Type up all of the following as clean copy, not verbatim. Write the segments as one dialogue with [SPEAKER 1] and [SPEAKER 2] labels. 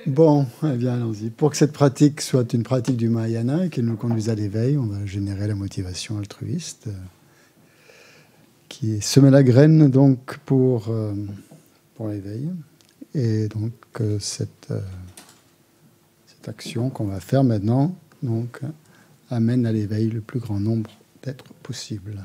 [SPEAKER 1] Bon, eh bien, allons-y. Pour que cette pratique soit une pratique du Mahayana et qu'elle nous conduise à l'éveil, on va générer la motivation altruiste qui semer la graine donc pour l'éveil. Et donc cette action qu'on va faire maintenant donc, amène à l'éveil le plus grand nombre d'êtres possible.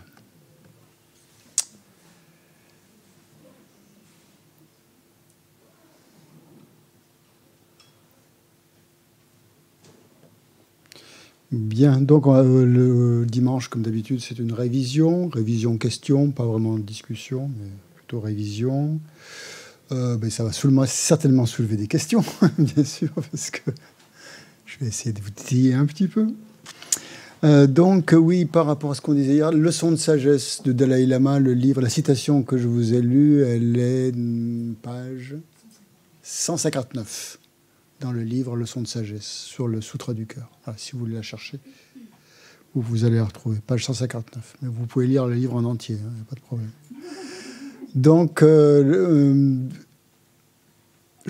[SPEAKER 1] Bien, donc le dimanche, comme d'habitude, c'est une révision question, pas vraiment de discussion, mais plutôt révision. Ça va certainement soulever des questions, bien sûr, parce que je vais essayer de vous titiller un petit peu. Donc oui, par rapport à ce qu'on disait hier, Leçon de sagesse de Dalai Lama, le livre, la citation que je vous ai lue, elle est page 159 dans le livre Leçon de sagesse, sur le Sutra du cœur. Voilà, si vous voulez la chercher, vous allez la retrouver, page 159. Mais vous pouvez lire le livre en entier, il n'y a pas de problème. Donc, je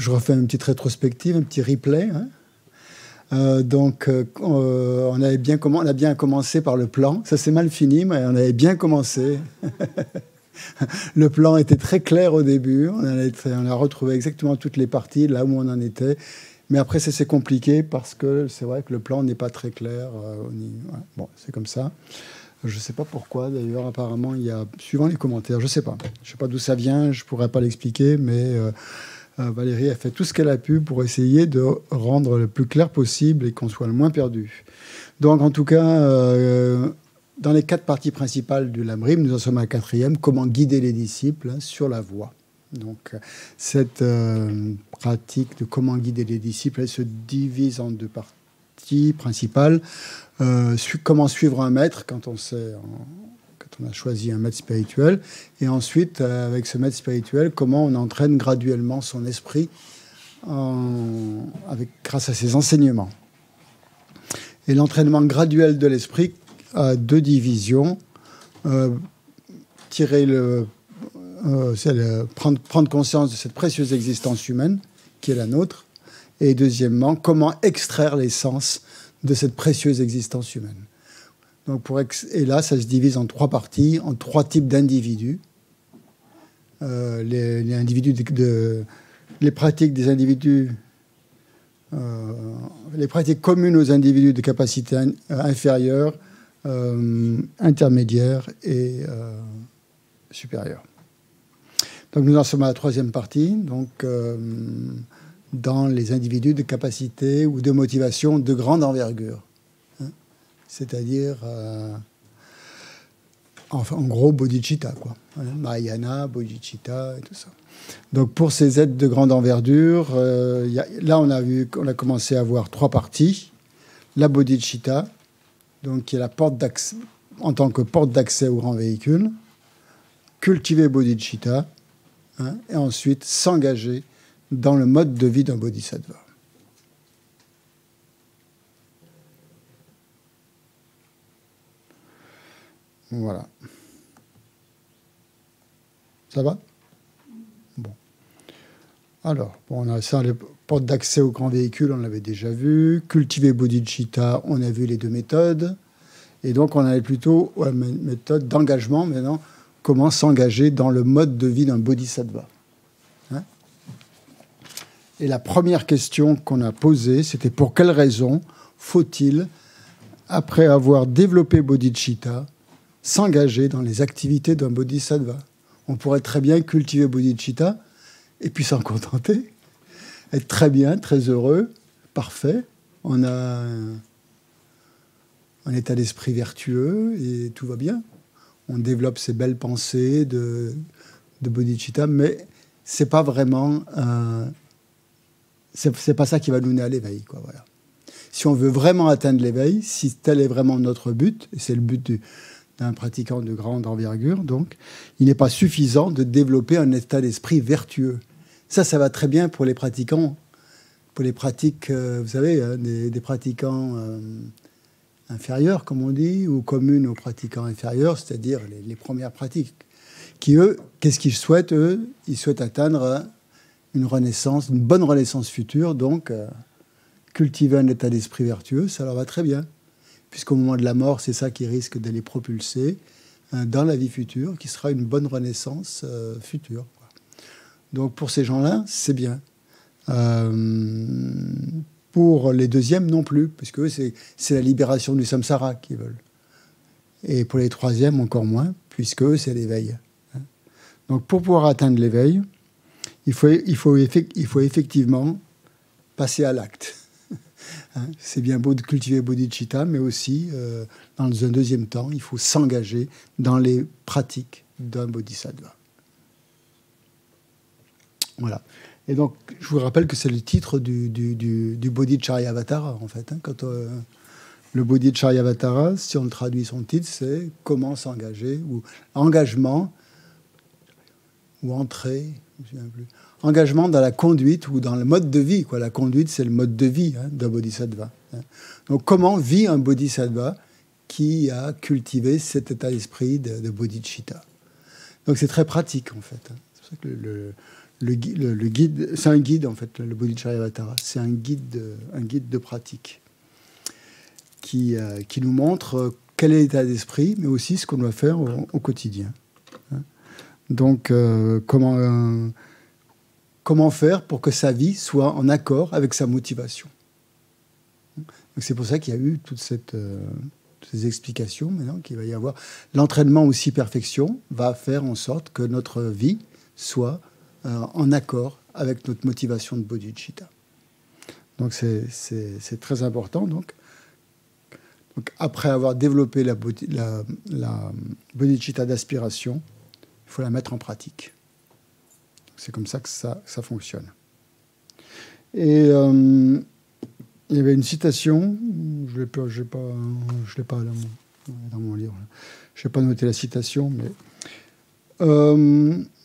[SPEAKER 1] refais une petite rétrospective, un petit replay. On a bien commencé par le plan. Ça s'est mal fini, mais on avait bien commencé. Le plan était très clair au début. On a retrouvé exactement toutes les parties, là où on en était. Mais après, c'est compliqué parce que c'est vrai que le plan n'est pas très clair. Bon, c'est comme ça. Je ne sais pas pourquoi, d'ailleurs. Apparemment, il y a, suivant les commentaires, je ne sais pas d'où ça vient, je ne pourrais pas l'expliquer, mais Valérie a fait tout ce qu'elle a pu pour essayer de rendre le plus clair possible et qu'on soit le moins perdu. Donc, en tout cas, dans les 4 parties principales du Lamrim, nous en sommes à la 4e, comment guider les disciples sur la voie. Donc, cette pratique de comment guider les disciples, elle se divise en 2 parties principales. Comment suivre un maître quand on a choisi un maître spirituel, et ensuite, avec ce maître spirituel, comment on entraîne graduellement son esprit grâce à ses enseignements. Et l'entraînement graduel de l'esprit a 2 divisions. Prendre conscience de cette précieuse existence humaine qui est la nôtre, et deuxièmement, comment extraire l'essence de cette précieuse existence humaine. Donc et là, ça se divise en 3 parties, en 3 types d'individus. Les pratiques des individus, les pratiques communes aux individus de capacité inférieure, intermédiaire et supérieure. Donc nous en sommes à la 3e partie, donc dans les individus de capacité ou de motivation de grande envergure. C'est-à-dire, en gros, bodhicitta, quoi. Mahayana, bodhicitta et tout ça. Donc pour ces êtres de grande envergure, là on a commencé à voir 3 parties. La bodhicitta, donc qui est la porte d'accès, en tant que porte d'accès au grand véhicule. Cultiver bodhicitta, et ensuite s'engager dans le mode de vie d'un bodhisattva. Voilà. Ça va? Bon. Alors, on a ça, les portes d'accès au grand véhicule, on l'avait déjà vu. Cultiver bodhicitta, on a vu les 2 méthodes. Et donc, on avait plutôt une méthode d'engagement maintenant. Comment s'engager dans le mode de vie d'un bodhisattva. Et la première question qu'on a posée, c'était pour quelle raison faut-il, après avoir développé bodhicitta, s'engager dans les activités d'un bodhisattva? On pourrait très bien cultiver bodhicitta et puis s'en contenter, être très bien, très heureux, parfait. On a un état d'esprit vertueux et tout va bien. On développe ces belles pensées de bodhicitta, mais c'est pas vraiment, c'est pas ça qui va nous mener à l'éveil, quoi. Voilà. Si on veut vraiment atteindre l'éveil, si tel est vraiment notre but, et c'est le but d'un pratiquant de grande envergure, donc, il n'est pas suffisant de développer un état d'esprit vertueux. Ça va très bien pour les pratiquants, pour les pratiques, vous savez, des pratiquants inférieurs, comme on dit, ou communes aux pratiquants inférieurs, c'est-à-dire les premières pratiques, qui, eux, qu'est-ce qu'ils souhaitent, eux? Ils souhaitent atteindre une renaissance, une bonne renaissance future. Donc, cultiver un état d'esprit vertueux, ça leur va très bien. Puisqu'au moment de la mort, c'est ça qui risque de les propulser dans la vie future, qui sera une bonne renaissance future. Donc, pour ces gens-là, c'est bien. Pour les deuxièmes, non plus, puisque eux, c'est la libération du samsara qu'ils veulent. Et pour les troisièmes, encore moins, puisque eux, c'est l'éveil. Donc, pour pouvoir atteindre l'éveil, il faut effectivement passer à l'acte. C'est bien beau de cultiver bodhicitta, mais aussi, dans un deuxième temps, il faut s'engager dans les pratiques d'un bodhisattva. Voilà. Et donc, je vous rappelle que c'est le titre du Bodhicharyavatara, en fait. Quand le Bodhicharyavatara, si on traduit son titre, c'est « Comment s'engager » ou « Engagement » ou « Entrer », je ne me souviens plus. Engagement dans la conduite ou dans le mode de vie. La conduite, c'est le mode de vie d'un bodhisattva. Donc, comment vit un bodhisattva qui a cultivé cet état d'esprit de bodhicitta? Donc, c'est très pratique, en fait. C'est pour ça que le guide, c'est un guide, en fait, le Bodhicharyavatara. C'est un guide de pratique qui nous montre quel est l'état d'esprit, mais aussi ce qu'on doit faire au quotidien. Donc, comment faire pour que sa vie soit en accord avec sa motivation. Donc, c'est pour ça qu'il y a eu toutes ces explications maintenant, qu'il va y avoir. L'entraînement aussi perfection va faire en sorte que notre vie soit en accord avec notre motivation de bodhicitta. Donc c'est très important. Donc après avoir développé la bodhicitta d'aspiration, il faut la mettre en pratique. C'est comme ça que ça fonctionne. Et il y avait une citation, je l'ai pas dans mon livre, je n'ai pas noté la citation, mais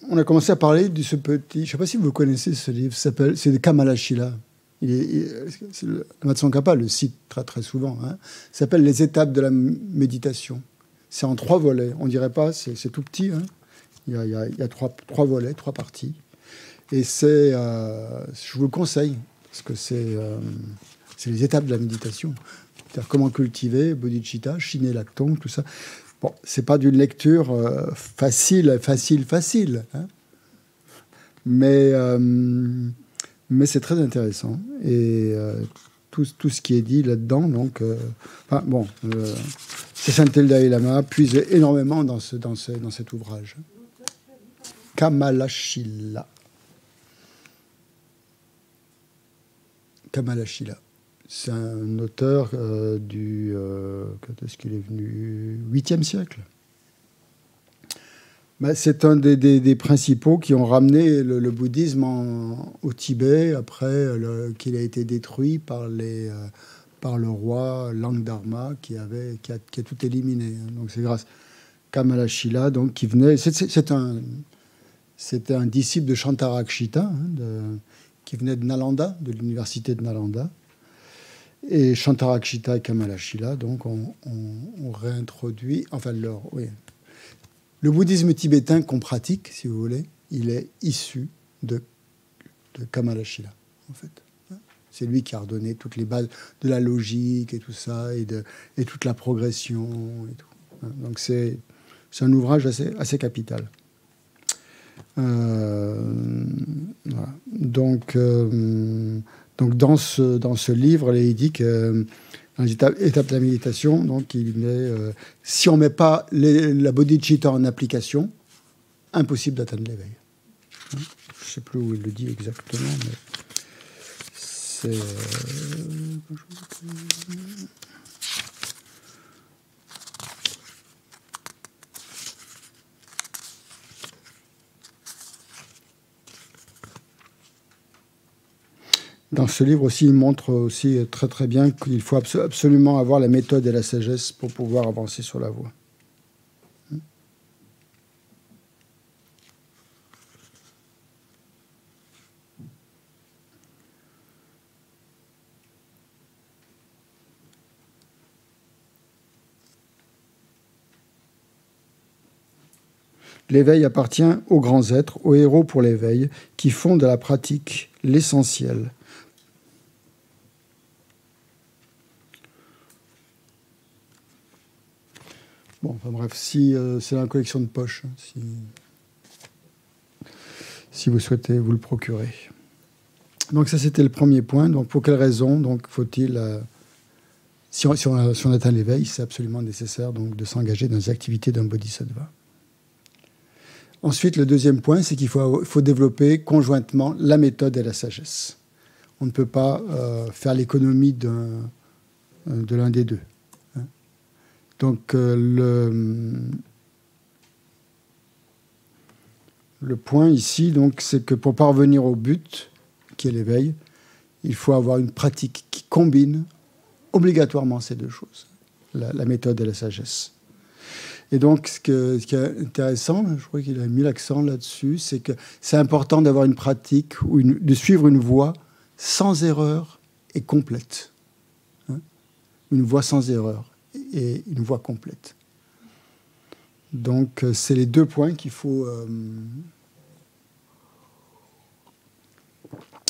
[SPEAKER 1] on a commencé à parler de ce petit... Je ne sais pas si vous connaissez ce livre, c'est de Kamalashila. Le Matsongkhapa le cite très, très souvent. Ça s'appelle « Les étapes de la méditation ». C'est en 3 volets. On ne dirait pas, c'est tout petit. Il y a 3 volets, 3 parties. Et je vous le conseille, parce que c'est les étapes de la méditation. C'est-à-dire comment cultiver bodhicitta, Shiné Laktong, tout ça. Bon, c'est pas d'une lecture facile, mais c'est très intéressant. Et tout ce qui est dit là-dedans, donc, c'est Sainte Dalai Lama puise énormément dans cet ouvrage. Kamalashila. C'est un auteur quand est-ce qu'il est venu 8e siècle. C'est un des principaux qui ont ramené le bouddhisme au Tibet après qu'il a été détruit par le roi Langdharma qui a tout éliminé. Donc c'est grâce à Kamalashila, donc qui venait. C'était un disciple de Shantarakshita, qui venait de Nalanda, de l'université de Nalanda. Et Shantarakshita et Kamalashila, donc, on réintroduit... Enfin, le bouddhisme tibétain qu'on pratique, si vous voulez, il est issu de Kamalashila, en fait. C'est lui qui a redonné toutes les bases de la logique et tout ça, et toute la progression et tout. Donc, c'est un ouvrage assez capital. Voilà. Donc, dans ce livre, il dit que dans les étapes de la méditation, donc si on ne met pas la bodhicitta en application, impossible d'atteindre l'éveil. Je ne sais plus où il le dit exactement, mais c'est... Dans ce livre aussi, il montre aussi très très bien qu'il faut absolument avoir la méthode et la sagesse pour pouvoir avancer sur la voie. L'éveil appartient aux grands êtres, aux héros pour l'éveil, qui font de la pratique l'essentiel. Bon, enfin bref, si c'est dans la collection de poche, si vous souhaitez vous le procurer. Donc ça, c'était le premier point. Donc pour quelles raisons donc faut-il, si on atteint l'éveil, c'est absolument nécessaire donc de s'engager dans les activités d'un bodhisattva. Ensuite, le deuxième point, c'est qu'il faut développer conjointement la méthode et la sagesse. On ne peut pas faire l'économie de l'un des deux. Donc le point ici, donc, c'est que pour parvenir au but, qui est l'éveil, il faut avoir une pratique qui combine obligatoirement ces deux choses, la méthode et la sagesse. Et donc, ce qui est intéressant, je crois qu'il a mis l'accent là-dessus, c'est que c'est important d'avoir une pratique, de suivre une voie sans erreur et complète. Une voie sans erreur et une voie complète. Donc, c'est les deux points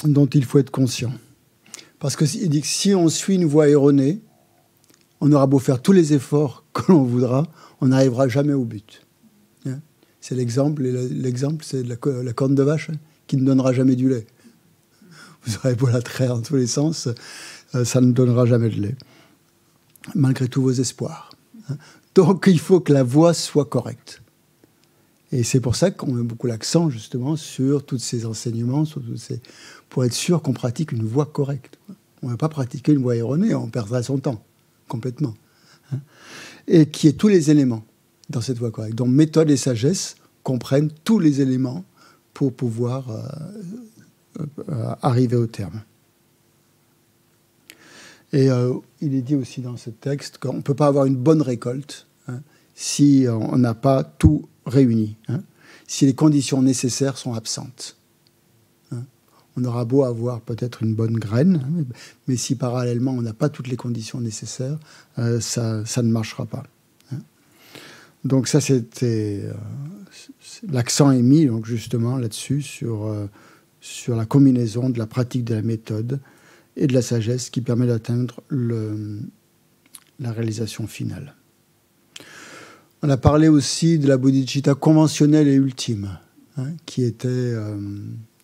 [SPEAKER 1] dont il faut être conscient. Parce qu'il dit que si on suit une voie erronée, on aura beau faire tous les efforts que l'on voudra, on n'arrivera jamais au but. C'est l'exemple, et l'exemple, c'est la corne de vache qui ne donnera jamais du lait. Vous aurez beau la traire dans tous les sens, ça ne donnera jamais de lait, malgré tous vos espoirs. Donc, il faut que la voie soit correcte. Et c'est pour ça qu'on met beaucoup l'accent, justement, sur tous ces enseignements, pour être sûr qu'on pratique une voie correcte. On ne va pas pratiquer une voie erronée, on perdra son temps, complètement. Et qui est tous les éléments dans cette voie correcte. Donc, méthode et sagesse comprennent tous les éléments pour pouvoir arriver au terme. Et il est dit aussi dans ce texte qu'on ne peut pas avoir une bonne récolte si on n'a pas tout réuni, si les conditions nécessaires sont absentes. On aura beau avoir peut-être une bonne graine, mais si parallèlement on n'a pas toutes les conditions nécessaires, ça ne marchera pas. Donc ça, c'était l'accent est mis donc justement là-dessus sur la combinaison de la pratique de la méthode et de la sagesse qui permet d'atteindre la réalisation finale. On a parlé aussi de la bodhicitta conventionnelle et ultime, qui était...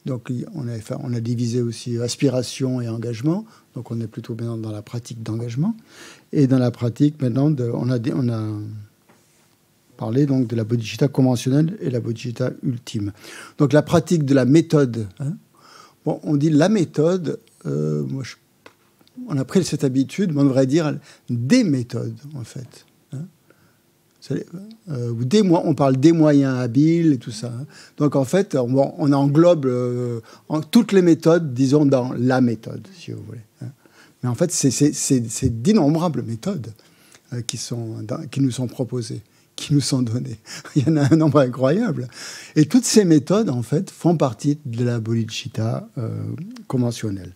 [SPEAKER 1] donc on a divisé aussi aspiration et engagement, donc on est plutôt maintenant dans la pratique d'engagement. Et dans la pratique, maintenant, on a parlé donc de la bodhicitta conventionnelle et la bodhicitta ultime. Donc la pratique de la méthode, bon, on dit la méthode... on a pris cette habitude, mais on devrait dire des méthodes, en fait. On parle des moyens habiles et tout ça. Donc, en fait, on englobe toutes les méthodes, disons, dans la méthode, si vous voulez. Mais en fait, c'est d'innombrables méthodes qui nous sont proposées, qui nous sont données. Il y en a un nombre incroyable. Et toutes ces méthodes, en fait, font partie de la bodhicitta conventionnelle.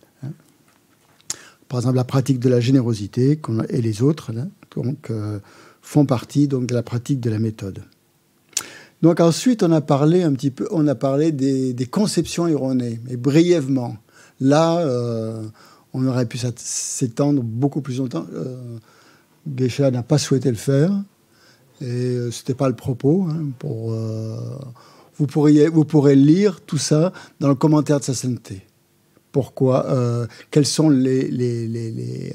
[SPEAKER 1] Par exemple, la pratique de la générosité et les autres font partie donc, de la pratique de la méthode. Donc ensuite, on a parlé des conceptions erronées, mais brièvement. Là, on aurait pu s'étendre beaucoup plus longtemps. Geshe n'a pas souhaité le faire, et ce n'était pas le propos. Vous pourrez lire tout ça dans le commentaire de sa sainteté. Pourquoi quelles sont les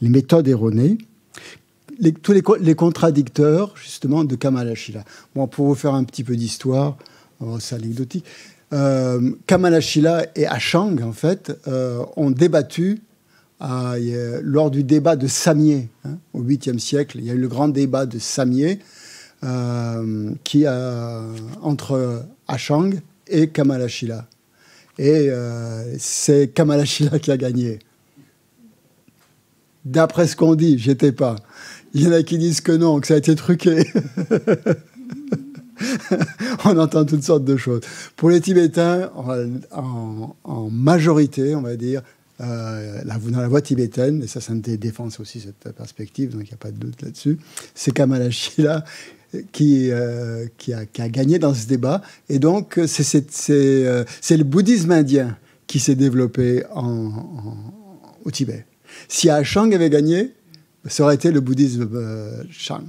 [SPEAKER 1] méthodes erronées, tous les contradicteurs, justement, de Kamalashila. Bon, pour vous faire un petit peu d'histoire, c'est anecdotique, Kamalashila et Ashang, en fait, ont débattu lors du débat de Samye, au 8e siècle. Il y a eu le grand débat de Samye entre Ashang et Kamalashila. Et c'est Kamalashila qui a gagné. D'après ce qu'on dit, j'étais pas. Il y en a qui disent que non, que ça a été truqué. On entend toutes sortes de choses. Pour les Tibétains, en majorité, on va dire, dans la voie tibétaine, et ça défense aussi cette perspective, donc il n'y a pas de doute là-dessus, c'est Kamalashila. qui a gagné dans ce débat. Et donc, c'est le bouddhisme indien qui s'est développé au Tibet. Si Ashang avait gagné, ça aurait été le bouddhisme Chang,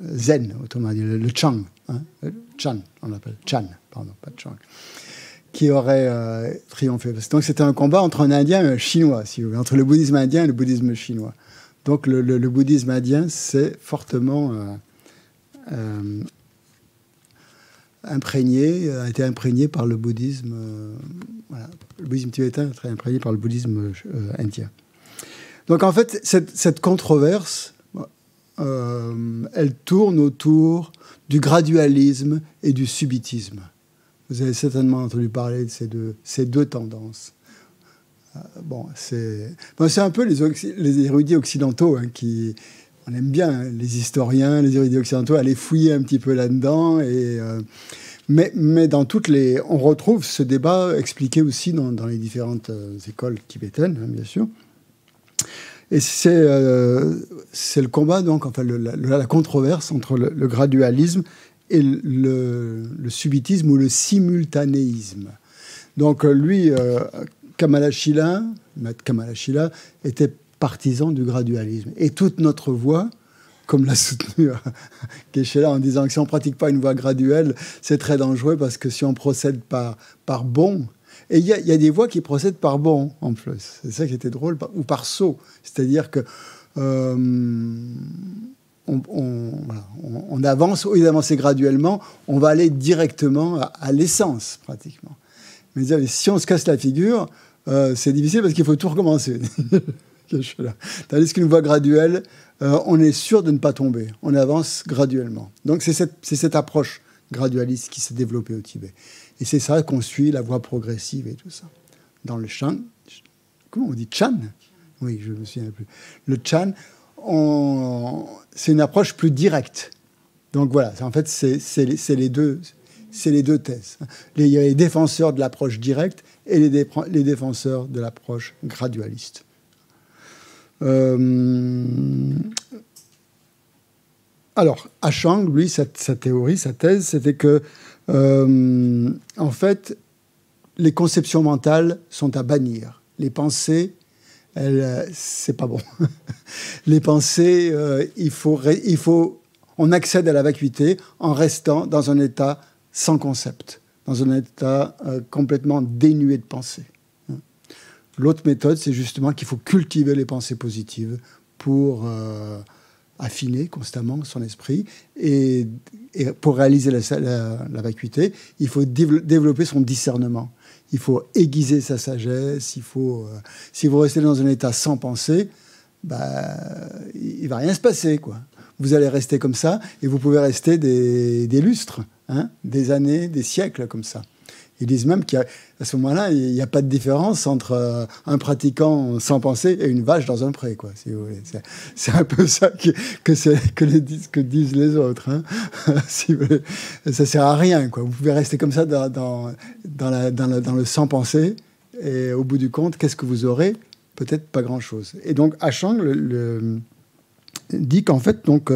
[SPEAKER 1] Zen, autrement dit, le Chang, hein, Chan, on l'appelle Chan, pardon, pas Chang, qui aurait triomphé. Donc c'était un combat entre un Indien et un Chinois, si vous voulez, entre le bouddhisme indien et le bouddhisme chinois. Donc le bouddhisme indien s'est fortement a été imprégné par le bouddhisme, voilà, le bouddhisme tibétain est très imprégné par le bouddhisme indien. Donc en fait, cette controverse, elle tourne autour du gradualisme et du subitisme. Vous avez certainement entendu parler de ces deux tendances. C'est un peu les érudits occidentaux qui... On aime bien, hein, les historiens, les érudits occidentaux, aller fouiller un petit peu là-dedans. Mais dans on retrouve ce débat expliqué aussi dans les différentes écoles tibétaines, hein, bien sûr. Et c'est le combat, donc, enfin, la controverse entre le gradualisme et le subitisme ou le simultanéisme. Donc, lui, Kamalashila, Maître Kamalashila, était partisan du gradualisme. Et toute notre voie, comme l'a soutenu Geshe-la en disant que si on ne pratique pas une voie graduelle, c'est très dangereux parce que si on procède par bond, et il y a des voies qui procèdent par bond en plus, c'est ça qui était drôle, ou par saut, c'est-à-dire que on avance, au lieu d'avancer graduellement, on va aller directement à l'essence pratiquement. Mais si on se casse la figure, c'est difficile parce qu'il faut tout recommencer. Tandis qu'une voie graduelle, on est sûr de ne pas tomber. On avance graduellement. Donc c'est cette approche gradualiste qui s'est développée au Tibet. Et c'est ça qu'on suit, la voie progressive et tout ça. Dans le Chan, comment on dit Chan? Oui, je me souviens plus. Le Chan, c'est une approche plus directe. Donc voilà, en fait, c'est les deux thèses. Il y a les défenseurs de l'approche directe et les défenseurs de l'approche gradualiste. Alors, Ashang, lui, sa théorie, sa thèse, c'était que, en fait, les conceptions mentales sont à bannir. Les pensées, c'est pas bon. Les pensées, on accède à la vacuité en restant dans un état sans concept, dans un état complètement dénué de pensée. L'autre méthode, c'est justement qu'il faut cultiver les pensées positives pour affiner constamment son esprit. Et pour réaliser la vacuité, il faut développer son discernement. Il faut aiguiser sa sagesse. Si vous restez dans un état sans pensée, il ne va rien se passer, quoi. Vous allez rester comme ça et vous pouvez rester des lustres, hein, des années, des siècles comme ça. Ils disent même qu'à ce moment-là, il n'y a pas de différence entre un pratiquant sans pensée et une vache dans un pré, quoi, si vous voulez. C'est un peu ça que disent les autres. Hein. Si vous voulez. Ça ne sert à rien, quoi. Vous pouvez rester comme ça dans le sans pensée et au bout du compte, qu'est-ce que vous aurez? Peut-être pas grand-chose. Et donc, Ashang dit qu'en fait, donc,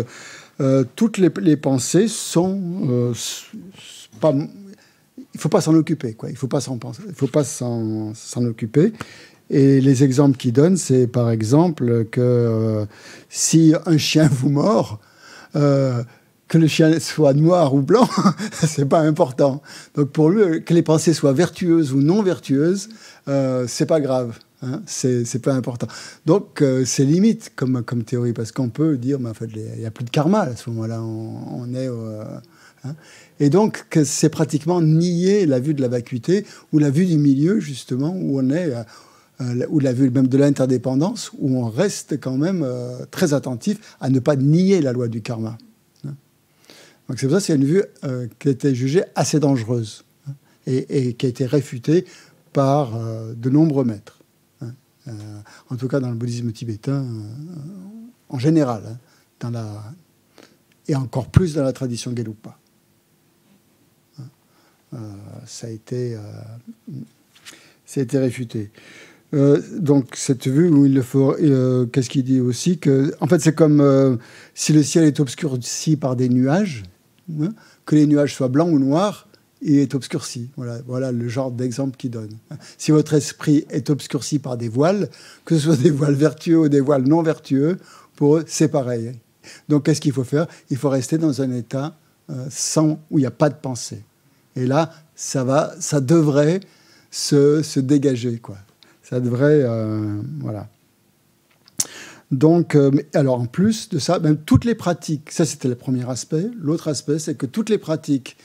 [SPEAKER 1] toutes les pensées sont pas... Il ne faut pas s'en occuper, quoi. Il ne faut pas s'en penser. Il ne faut pas s'en occuper. Et les exemples qu'il donne, c'est par exemple que si un chien vous mord, que le chien soit noir ou blanc, c'est pas important. Donc pour lui, que les pensées soient vertueuses ou non vertueuses, c'est pas grave. Hein, c'est pas important. Donc c'est limite comme théorie, parce qu'on peut dire, mais en fait, il n'y a plus de karma à ce moment-là. On est... hein. Et donc, c'est pratiquement nier la vue de la vacuité ou la vue du milieu, justement, où on est, ou la vue même de l'interdépendance, où on reste quand même très attentif à ne pas nier la loi du karma. Donc, c'est pour ça que c'est une vue qui a été jugée assez dangereuse et qui a été réfutée par de nombreux maîtres. En tout cas, dans le bouddhisme tibétain, en général, et encore plus dans la tradition Gelugpa. Ça a été réfuté. Donc, cette vue où il le faut. Qu'est-ce qu'il dit aussi que, en fait, c'est comme si le ciel est obscurci par des nuages, hein, que les nuages soient blancs ou noirs, il est obscurci. Voilà le genre d'exemple qu'il donne. Si votre esprit est obscurci par des voiles, que ce soit des voiles vertueux ou des voiles non vertueux, pour eux, c'est pareil. Donc, qu'est-ce qu'il faut faire? Il faut rester dans un état où il n'y a pas de pensée. Et là, ça devrait se dégager, quoi. Ça devrait, voilà. Donc, alors en plus de ça, même toutes les pratiques, ça c'était le premier aspect. L'autre aspect, c'est que toutes les pratiques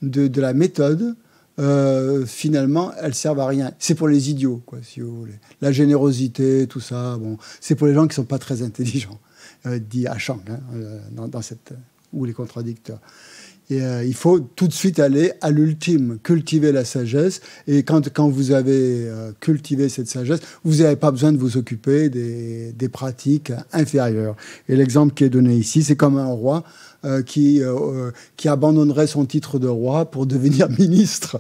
[SPEAKER 1] de la méthode, finalement, elles servent à rien. C'est pour les idiots, quoi, si vous voulez. La générosité, tout ça, bon, c'est pour les gens qui sont pas très intelligents, dit Achang, hein, dans cette ou les contradicteurs. Et il faut tout de suite aller à l'ultime, cultiver la sagesse. Et quand vous avez cultivé cette sagesse, vous n'avez pas besoin de vous occuper des pratiques inférieures. Et l'exemple qui est donné ici, c'est comme un roi qui abandonnerait son titre de roi pour devenir ministre,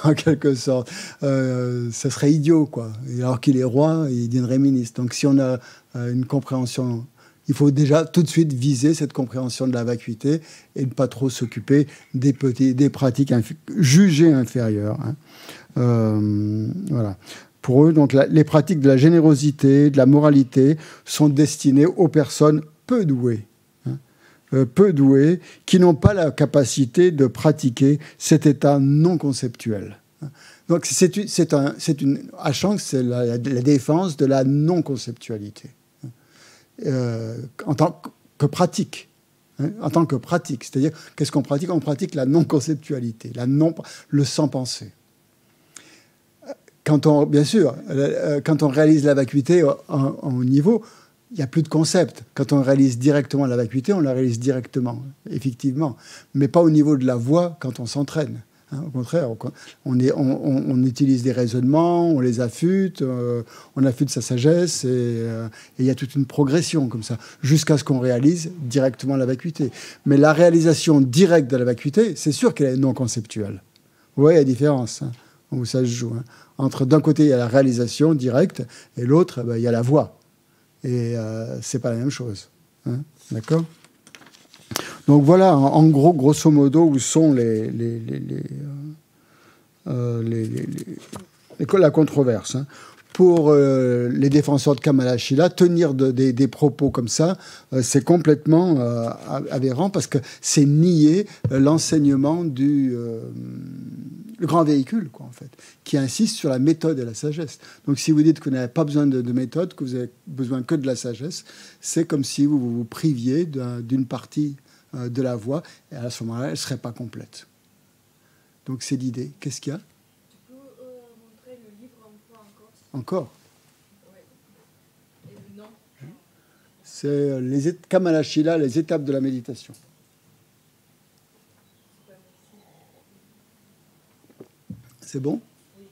[SPEAKER 1] en quelque sorte. Ça serait idiot, quoi. Et alors qu'il est roi, il deviendrait ministre. Donc si on a une compréhension... Il faut déjà tout de suite viser cette compréhension de la vacuité et ne pas trop s'occuper des pratiques jugées inférieures. Hein. Voilà. Pour eux, donc, les pratiques de la générosité, de la moralité sont destinées aux personnes peu douées. Peu douées, qui n'ont pas la capacité de pratiquer cet état non conceptuel. Donc, Achang, c'est la défense de la non-conceptualité. En tant que pratique. Hein, en tant que pratique. C'est-à-dire, qu'est-ce qu'on pratique? On pratique la non-conceptualité, le sans-pensée. Bien sûr, quand on réalise la vacuité en niveau, il n'y a plus de concept. Quand on réalise directement la vacuité, on la réalise directement, effectivement. Mais pas au niveau de la voix quand on s'entraîne. Au contraire, on utilise des raisonnements, on les affûte, on affûte sa sagesse, et il y a toute une progression comme ça, jusqu'à ce qu'on réalise directement la vacuité. Mais la réalisation directe de la vacuité, c'est sûr qu'elle est non conceptuelle. Vous voyez la différence, hein, où ça se joue. Hein. Entre d'un côté, il y a la réalisation directe, et l'autre, il y a la voix. Et c'est pas la même chose. Hein, d'accord ? Donc voilà, en gros, grosso modo, où sont la controverse. Hein. Pour les défenseurs de Kamalashila, tenir des propos comme ça, c'est complètement aberrant parce que c'est nier l'enseignement le grand véhicule, quoi, en fait, qui insiste sur la méthode et la sagesse. Donc si vous dites que vous n'avez pas besoin de méthode, que vous avez besoin que de la sagesse, c'est comme si vous vous priviez d'une partie de la voix, et à ce moment-là, elle ne serait pas complète. Donc c'est l'idée. Qu'est-ce qu'il y a?
[SPEAKER 2] Tu peux montrer le livre en fois
[SPEAKER 1] encore?
[SPEAKER 2] Oui. Et le nom?
[SPEAKER 1] C'est Kamalashila, les étapes de la méditation. C'est bon?
[SPEAKER 2] Oui.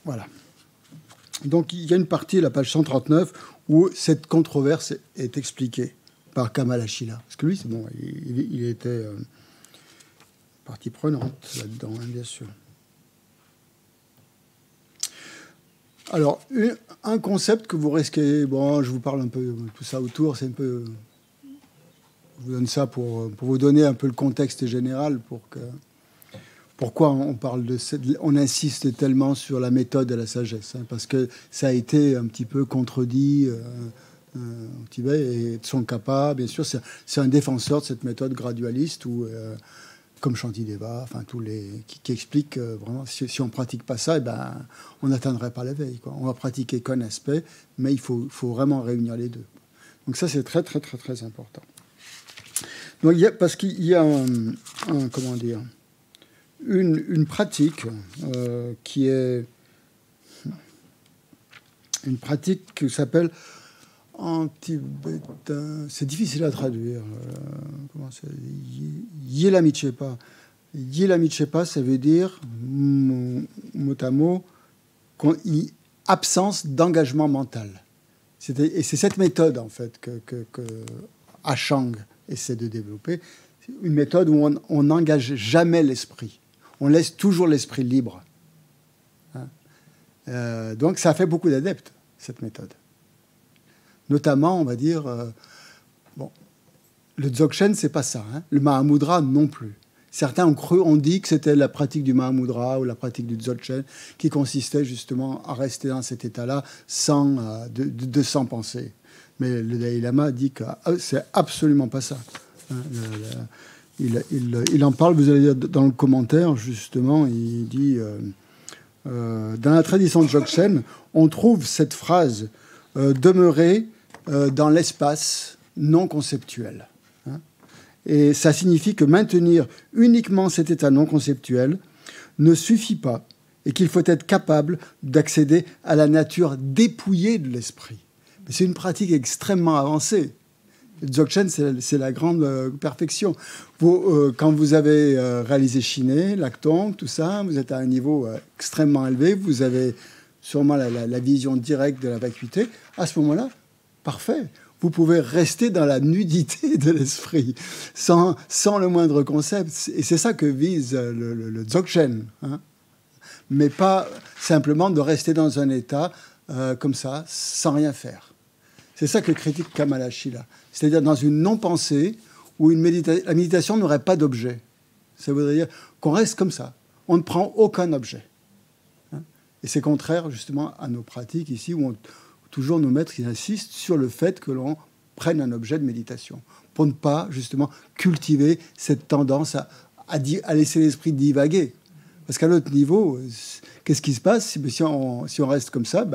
[SPEAKER 1] Voilà. Donc il y a une partie, la page 139, où cette controverse est expliquée par Kamalashila. Parce que lui, c'est bon, il était partie prenante là-dedans, hein, bien sûr. Alors, un concept que vous risquez... Bon, je vous parle un peu de tout ça autour, c'est un peu... Je vous donne ça pour vous donner un peu le contexte général, pourquoi on parle on insiste tellement sur la méthode et la sagesse, hein, parce que ça a été un petit peu contredit au Tibet, et Tsongkhapa, bien sûr, c'est un défenseur de cette méthode gradualiste où, comme Shantideva, enfin qui explique vraiment si on pratique pas ça, on n'atteindrait pas l'éveil, quoi. On va pratiquer qu'un aspect, mais il faut vraiment réunir les deux. Donc ça, c'est très très très très important. Donc parce qu'il y a comment dire, une pratique qui est une pratique qui s'appelle en tibétain, c'est difficile à traduire. Comment c'est? Yelamichepa. Yelamichepa, ça veut dire mot à mot absence d'engagement mental. Et c'est cette méthode en fait que Achang essaie de développer, une méthode où on n'engage jamais l'esprit. On laisse toujours l'esprit libre. Donc ça a fait beaucoup d'adeptes, cette méthode. Notamment, on va dire, le Dzogchen, c'est pas ça. Le Mahamudra non plus. Certains ont dit que c'était la pratique du Mahamudra ou la pratique du Dzogchen qui consistait justement à rester dans cet état-là sans penser. Mais le Dalai Lama dit que c'est absolument pas ça. Il en parle, vous allez dire dans le commentaire, justement, il dit dans la tradition de Dzogchen, on trouve cette phrase demeurer dans l'espace non conceptuel. Et ça signifie que maintenir uniquement cet état non conceptuel ne suffit pas et qu'il faut être capable d'accéder à la nature dépouillée de l'esprit. Mais c'est une pratique extrêmement avancée. Le Dzogchen, c'est la grande perfection. Quand vous avez réalisé Shiné, Lactong, tout ça, vous êtes à un niveau extrêmement élevé, vous avez sûrement la vision directe de la vacuité. À ce moment-là, parfait. Vous pouvez rester dans la nudité de l'esprit, sans le moindre concept. Et c'est ça que vise le Dzogchen. Mais pas simplement de rester dans un état comme ça, sans rien faire. C'est ça que critique Kamala Shila. C'est-à-dire dans une non-pensée où la méditation n'aurait pas d'objet. Ça voudrait dire qu'on reste comme ça. On ne prend aucun objet. Et c'est contraire justement à nos pratiques ici, où toujours nos maîtres qui insistent sur le fait que l'on prenne un objet de méditation, pour ne pas justement cultiver cette tendance à laisser l'esprit divaguer. Parce qu'à l'autre niveau, qu'est-ce qui se passe si on reste comme ça,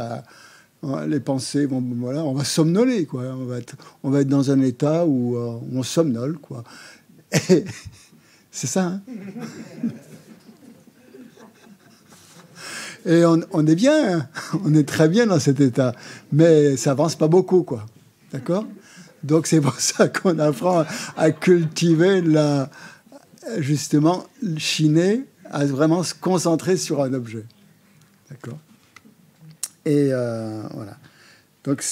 [SPEAKER 1] les pensées, on va somnoler, quoi. On va être dans un état où on somnole, quoi. Et c'est ça, hein. Et on est bien, hein. On est très bien dans cet état, mais ça avance pas beaucoup, quoi. D'accord ? Donc c'est pour ça qu'on apprend à cultiver justement le Shiné, à vraiment se concentrer sur un objet. D'accord ? Et voilà. Donc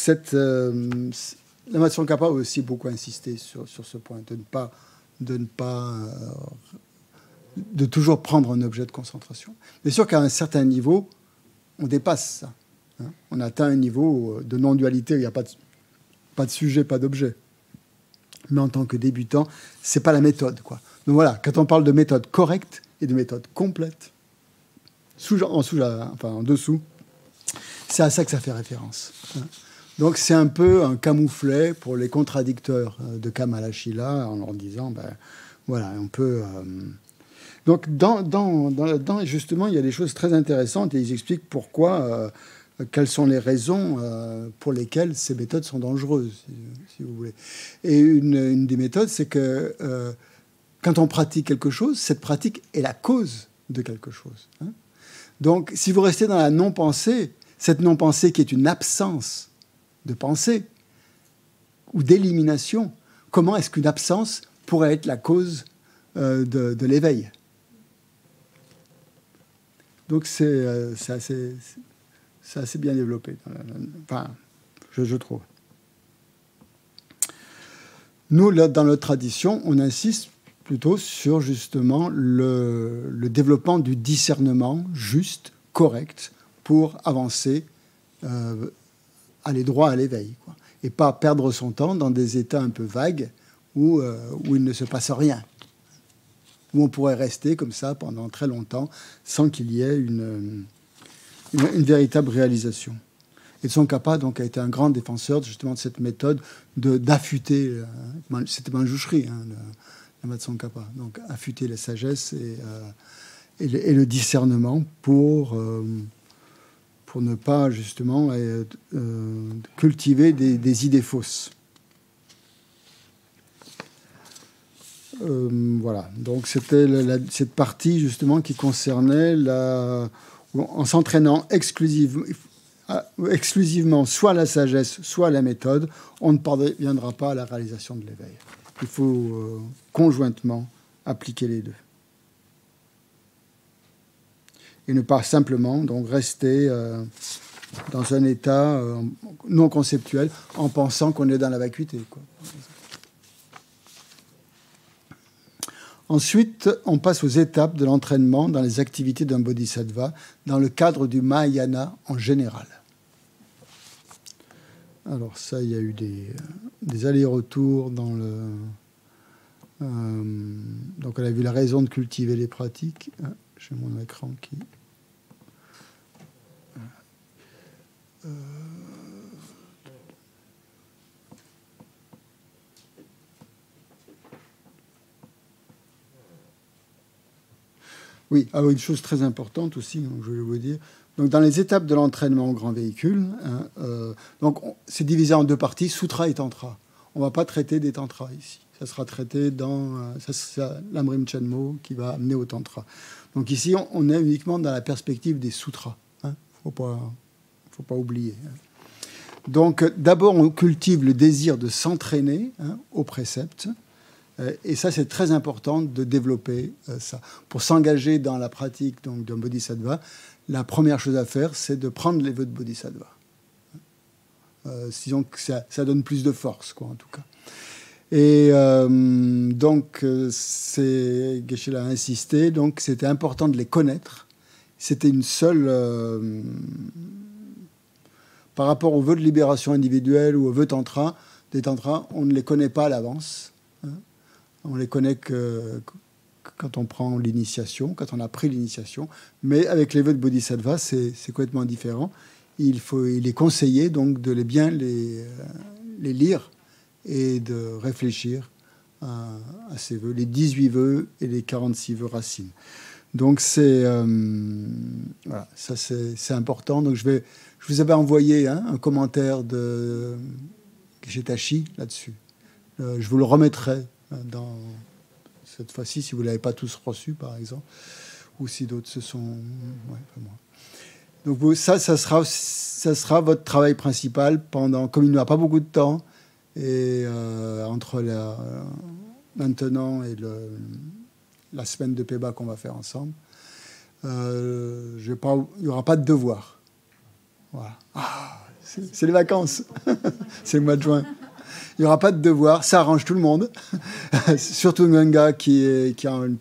[SPEAKER 1] la Tsongkhapa a aussi beaucoup insisté sur ce point, de toujours prendre un objet de concentration. Bien sûr qu'à un certain niveau, on dépasse ça. On atteint un niveau de non-dualité, il n'y a pas de sujet, pas d'objet. Mais en tant que débutant, c'est pas la méthode, quoi. Donc voilà, quand on parle de méthode correcte et de méthode complète, en dessous, c'est à ça que ça fait référence. Donc c'est un peu un camouflet pour les contradicteurs de Kamala Shila en leur disant, voilà, on peut... Donc, là-dedans, justement, il y a des choses très intéressantes et ils expliquent pourquoi, quelles sont les raisons pour lesquelles ces méthodes sont dangereuses, si vous voulez. Et une des méthodes, c'est que quand on pratique quelque chose, cette pratique est la cause de quelque chose. Donc, si vous restez dans la non-pensée, cette non-pensée qui est une absence de pensée ou d'élimination, comment est-ce qu'une absence pourrait être la cause de l'éveil ? Donc c'est assez bien développé, je trouve. Nous, là, dans notre tradition, on insiste plutôt sur justement le développement du discernement juste, correct, pour avancer, aller droit à l'éveil, quoi. Et pas perdre son temps dans des états un peu vagues où il ne se passe rien, où on pourrait rester comme ça pendant très longtemps sans qu'il y ait une véritable réalisation. Et Tsongkhapa donc a été un grand défenseur justement de cette méthode d'affûter, c'était Manjushri, la Tsongkhapa, donc affûter la sagesse et le discernement pour ne pas justement cultiver des idées fausses. Voilà, donc c'était cette partie justement qui concernait en s'entraînant exclusivement soit la sagesse, soit la méthode, on ne parviendra pas à la réalisation de l'éveil. Il faut conjointement appliquer les deux. Et ne pas simplement donc rester dans un état non conceptuel en pensant qu'on est dans la vacuité, quoi. Ensuite, on passe aux étapes de l'entraînement dans les activités d'un bodhisattva dans le cadre du Mahayana en général. Alors ça, il y a eu des allers-retours dans le... donc on a vu la raison de cultiver les pratiques. J'ai mon écran qui... Oui, alors une chose très importante aussi, je vais vous dire. Donc, dans les étapes de l'entraînement au grand véhicule, c'est divisé en deux parties, sutra et tantra. On ne va pas traiter des tantras ici. Ça sera traité dans l'Amrim Chenmo qui va amener au tantra. Donc ici, on est uniquement dans la perspective des sutras. Il ne faut pas oublier. Donc d'abord, on cultive le désir de s'entraîner au précepte. Et ça, c'est très important de développer ça. Pour s'engager dans la pratique d'un bodhisattva, la première chose à faire, c'est de prendre les vœux de bodhisattva. Disons que ça donne plus de force, quoi, en tout cas. Et donc, Geshe l'a insisté, donc c'était important de les connaître. C'était une seule... par rapport aux vœux de libération individuelle ou aux vœux tantra, des tantras, on ne les connaît pas à l'avance. On les connaît que quand on prend l'initiation, quand on a pris l'initiation. Mais avec les vœux de bodhisattva, c'est complètement différent. Il est conseillé donc de bien les lire et de réfléchir à ces vœux, les 18 vœux et les 46 vœux racines. Donc voilà, ça c'est important. Donc je vous avais envoyé un commentaire de Geshe Tashi là-dessus. Je vous le remettrai dans cette fois-ci, si vous ne l'avez pas tous reçu, par exemple, ou si d'autres se sont... Ouais, enfin, moi. Donc ça sera votre travail principal pendant... Comme il n'y a pas beaucoup de temps, et entre maintenant et la semaine de Péba qu'on va faire ensemble, il n'y aura pas de devoir. Voilà. C'est les vacances. C'est le mois de juin. Il n'y aura pas de devoir, ça arrange tout le monde, surtout Nganga qui a une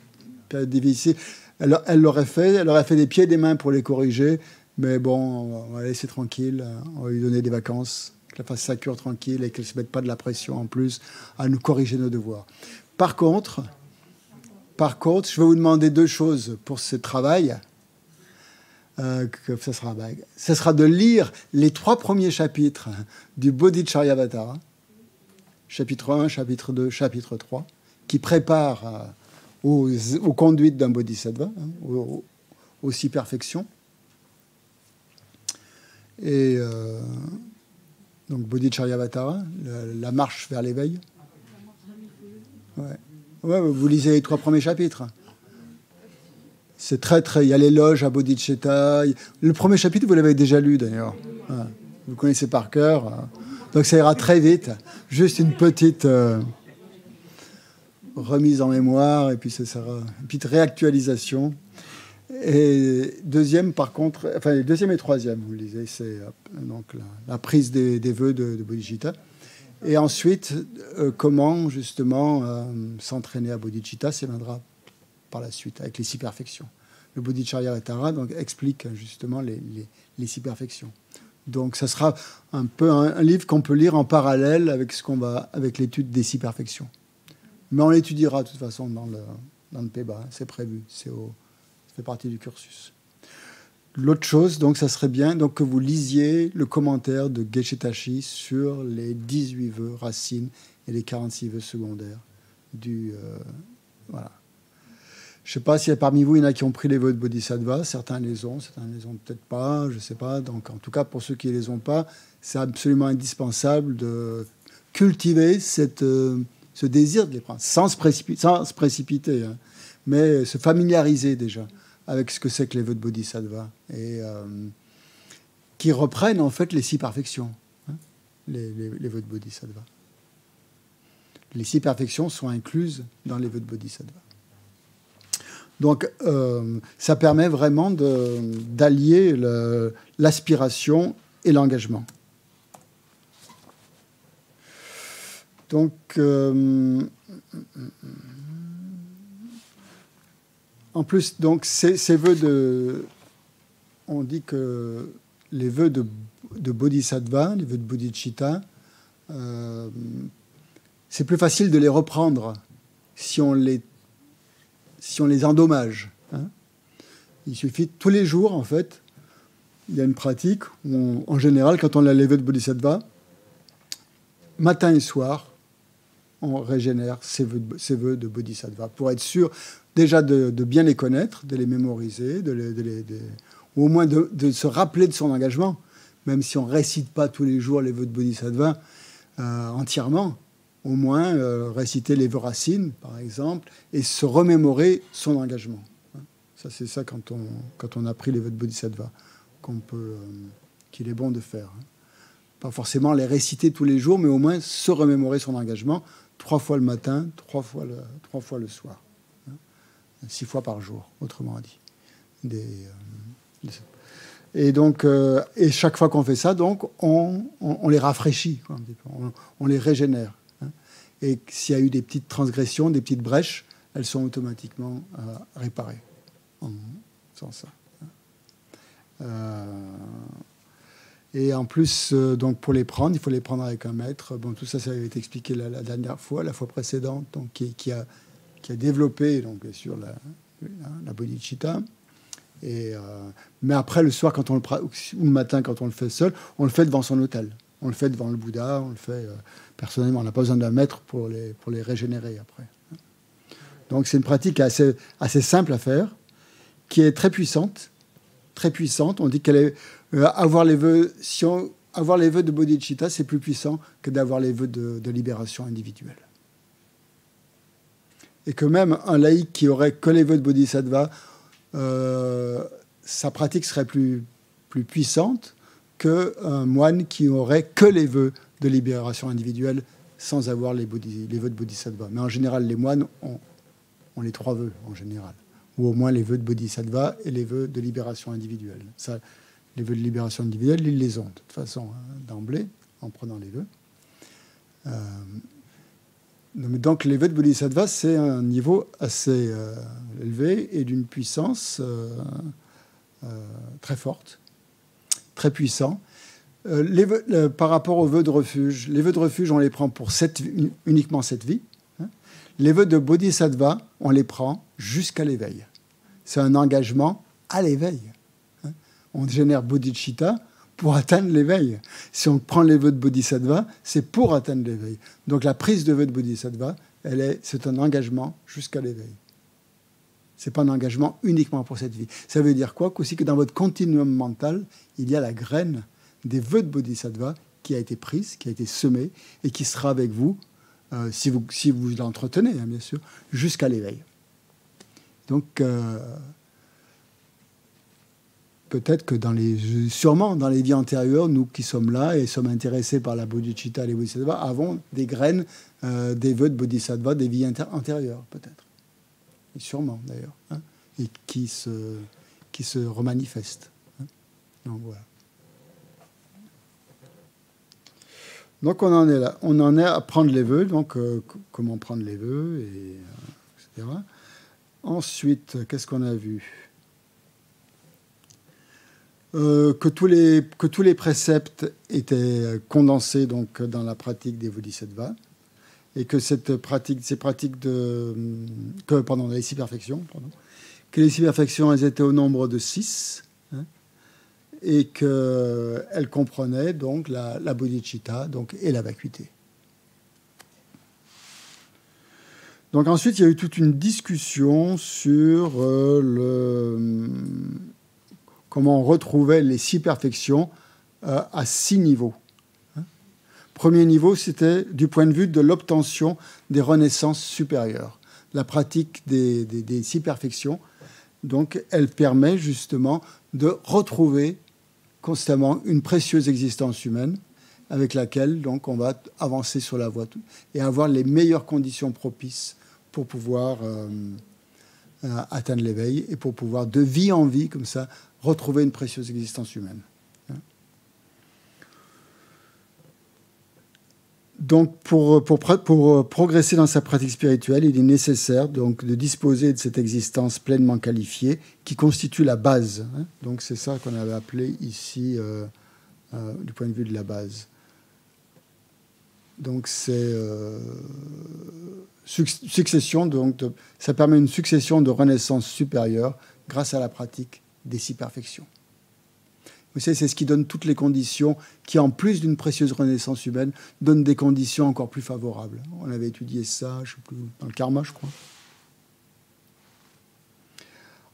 [SPEAKER 1] période difficile. Elle l'aurait fait des pieds et des mains pour les corriger, mais bon, on va la laisser tranquille, on va lui donner des vacances, qu'elle fasse sa cure tranquille et qu'elle ne se mette pas de la pression en plus à nous corriger nos devoirs. Par contre, je vais vous demander deux choses pour ce travail. Ça sera de lire les 3 premiers chapitres du Bodhicharyavatara, chapitre 1, chapitre 2, chapitre 3, qui préparent aux conduites d'un bodhisattva, aux 6 perfections. Et donc Bodhicharyavatara, la marche vers l'éveil. Ouais, vous lisez les 3 premiers chapitres. C'est très... Il y a l'éloge à Bodhicitta. Le premier chapitre, vous l'avez déjà lu, d'ailleurs. Vous connaissez par cœur. Donc ça ira très vite. Juste une petite remise en mémoire, et puis ça sera une petite réactualisation. Et deuxième, par contre... Enfin, deuxième et troisième, vous le lisez, c'est donc la prise des vœux de Bodhicitta. Et ensuite, comment, justement, s'entraîner à Bodhicitta, ça viendra par la suite, avec les 6 perfections. Le Bodhicharyavatara donc explique justement les 6 perfections. Donc ça sera un peu un livre qu'on peut lire en parallèle avec l'étude des 6 perfections. Mais on l'étudiera de toute façon dans le Péba, c'est prévu, ça fait partie du cursus. L'autre chose, donc ça serait bien donc, que vous lisiez le commentaire de Geshe Tashi sur les 18 vœux racines et les 46 vœux secondaires voilà. Je ne sais pas si parmi vous, il y en a qui ont pris les vœux de Bodhisattva. Certains les ont peut-être pas, je ne sais pas. Donc, en tout cas, pour ceux qui ne les ont pas, c'est absolument indispensable de cultiver ce désir de les prendre, sans se précipiter, mais se familiariser déjà avec ce que c'est que les vœux de Bodhisattva, et qui reprennent en fait les 6 perfections, les vœux de Bodhisattva. Les 6 perfections sont incluses dans les vœux de Bodhisattva. Donc, ça permet vraiment d'allier l'aspiration et l'engagement. Donc, En plus, donc, ces vœux de... On dit que les vœux de bodhisattva, les vœux de bodhicitta, c'est plus facile de les reprendre si on les endommage. Hein. Il suffit tous les jours, en fait, il y a une pratique où, en général, quand on a les vœux de bodhisattva, matin et soir, on régénère ces vœux de bodhisattva pour être sûr déjà de bien les connaître, de les mémoriser, ou au moins de se rappeler de son engagement, même si on ne récite pas tous les jours les vœux de bodhisattva entièrement, au moins réciter les vœux racines, par exemple, et se remémorer son engagement. Ça, c'est ça quand on a pris les vœux de bodhisattva, qu'il est bon de faire. Pas forcément les réciter tous les jours, mais au moins se remémorer son engagement 3 fois le matin, 3 fois le soir. 6 fois par jour, autrement dit. Et donc, et chaque fois qu'on fait ça, donc, on les rafraîchit, quoi, on les régénère. Hein. Et s'il y a eu des petites transgressions, des petites brèches, elles sont automatiquement réparées. Sans ça. Et en plus, donc pour les prendre, il faut les prendre avec un maître. Bon, tout ça, ça avait été expliqué la dernière fois, la fois précédente, donc, qui a développé, donc, bien sûr, la bodhicitta. Mais après, le soir, ou le matin, quand on le fait seul, on le fait devant son autel. On le fait devant le Bouddha, on le fait personnellement. On n'a pas besoin d'un maître pour les régénérer après. Donc c'est une pratique assez simple à faire, qui est très puissante. Très puissante. On dit qu'elle est... avoir les vœux de bodhicitta, c'est plus puissant que d'avoir les vœux de libération individuelle. Et que même un laïc qui aurait que les vœux de bodhisattva, sa pratique serait plus puissante qu'un moine qui aurait que les vœux de libération individuelle sans avoir les vœux de bodhisattva. Mais en général, les moines ont les 3 vœux, en général. Ou au moins les vœux de bodhisattva et les vœux de libération individuelle. Ça, les vœux de libération individuelle, ils les ont, de toute façon, d'emblée, en prenant les vœux. Donc les vœux de bodhisattva, c'est un niveau assez élevé et d'une puissance très forte, très puissant. Par rapport aux vœux de refuge, les vœux de refuge, on les prend pour uniquement 7 vies. Hein. Les vœux de bodhisattva, on les prend jusqu'à l'éveil. C'est un engagement à l'éveil. Hein. On génère bodhicitta pour atteindre l'éveil. Si on prend les vœux de bodhisattva, c'est pour atteindre l'éveil. Donc la prise de vœux de bodhisattva, c'est un engagement jusqu'à l'éveil. Ce n'est pas un engagement uniquement pour cette vie. Ça veut dire quoi? Qu'aussi que dans votre continuum mental, il y a la graine des vœux de bodhisattva qui a été prise, qui a été semée et qui sera avec vous, si vous l'entretenez, hein, bien sûr, jusqu'à l'éveil. Donc, peut-être que sûrement dans les vies antérieures, nous qui sommes là et sommes intéressés par la bodhicitta et les bodhisattvas, avons des graines, des vœux de bodhisattva, des vies antérieures, peut-être. Et sûrement, d'ailleurs. Hein, et qui se remanifestent. Hein. Donc, voilà. Donc, on en est là. On en est à prendre les vœux. Donc, comment prendre les vœux, etc. Ensuite, qu'est-ce qu'on a vu? Que tous les préceptes étaient condensés donc, dans la pratique des bodhisattvas et que les 6 perfections, que les 6 perfections, elles étaient au nombre de 6 hein, et qu'elles comprenaient donc la bodhicitta donc, et la vacuité. Donc ensuite, il y a eu toute une discussion sur comment on retrouvait les 6 perfections à 6 niveaux. Premier niveau, c'était du point de vue de l'obtention des renaissances supérieures. La pratique des 6 perfections, donc, elle permet justement de retrouver constamment une précieuse existence humaine avec laquelle donc, on va avancer sur la voie et avoir les meilleures conditions propices pour pouvoir atteindre l'éveil et pour pouvoir, de vie en vie, comme ça, retrouver une précieuse existence humaine. Donc, pour progresser dans sa pratique spirituelle, il est nécessaire donc, de disposer de cette existence pleinement qualifiée qui constitue la base. Hein. Donc, c'est ça qu'on avait appelé ici, du point de vue de la base. Donc, c'est succession. Donc, ça permet une succession de renaissances supérieures grâce à la pratique des 6 perfections. Vous savez, c'est ce qui donne toutes les conditions qui, en plus d'une précieuse renaissance humaine, donnent des conditions encore plus favorables. On avait étudié ça, je sais plus, dans le karma, je crois.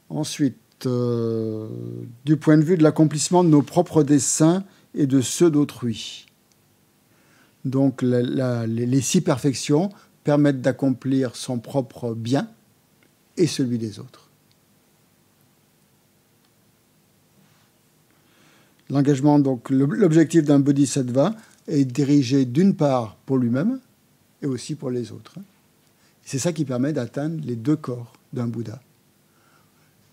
[SPEAKER 1] Ensuite, du point de vue de l'accomplissement de nos propres desseins et de ceux d'autrui. Donc, les 6 perfections permettent d'accomplir son propre bien et celui des autres. L'engagement, donc, l'objectif d'un bodhisattva est dirigé d'une part pour lui-même et aussi pour les autres. C'est ça qui permet d'atteindre les 2 corps d'un Bouddha.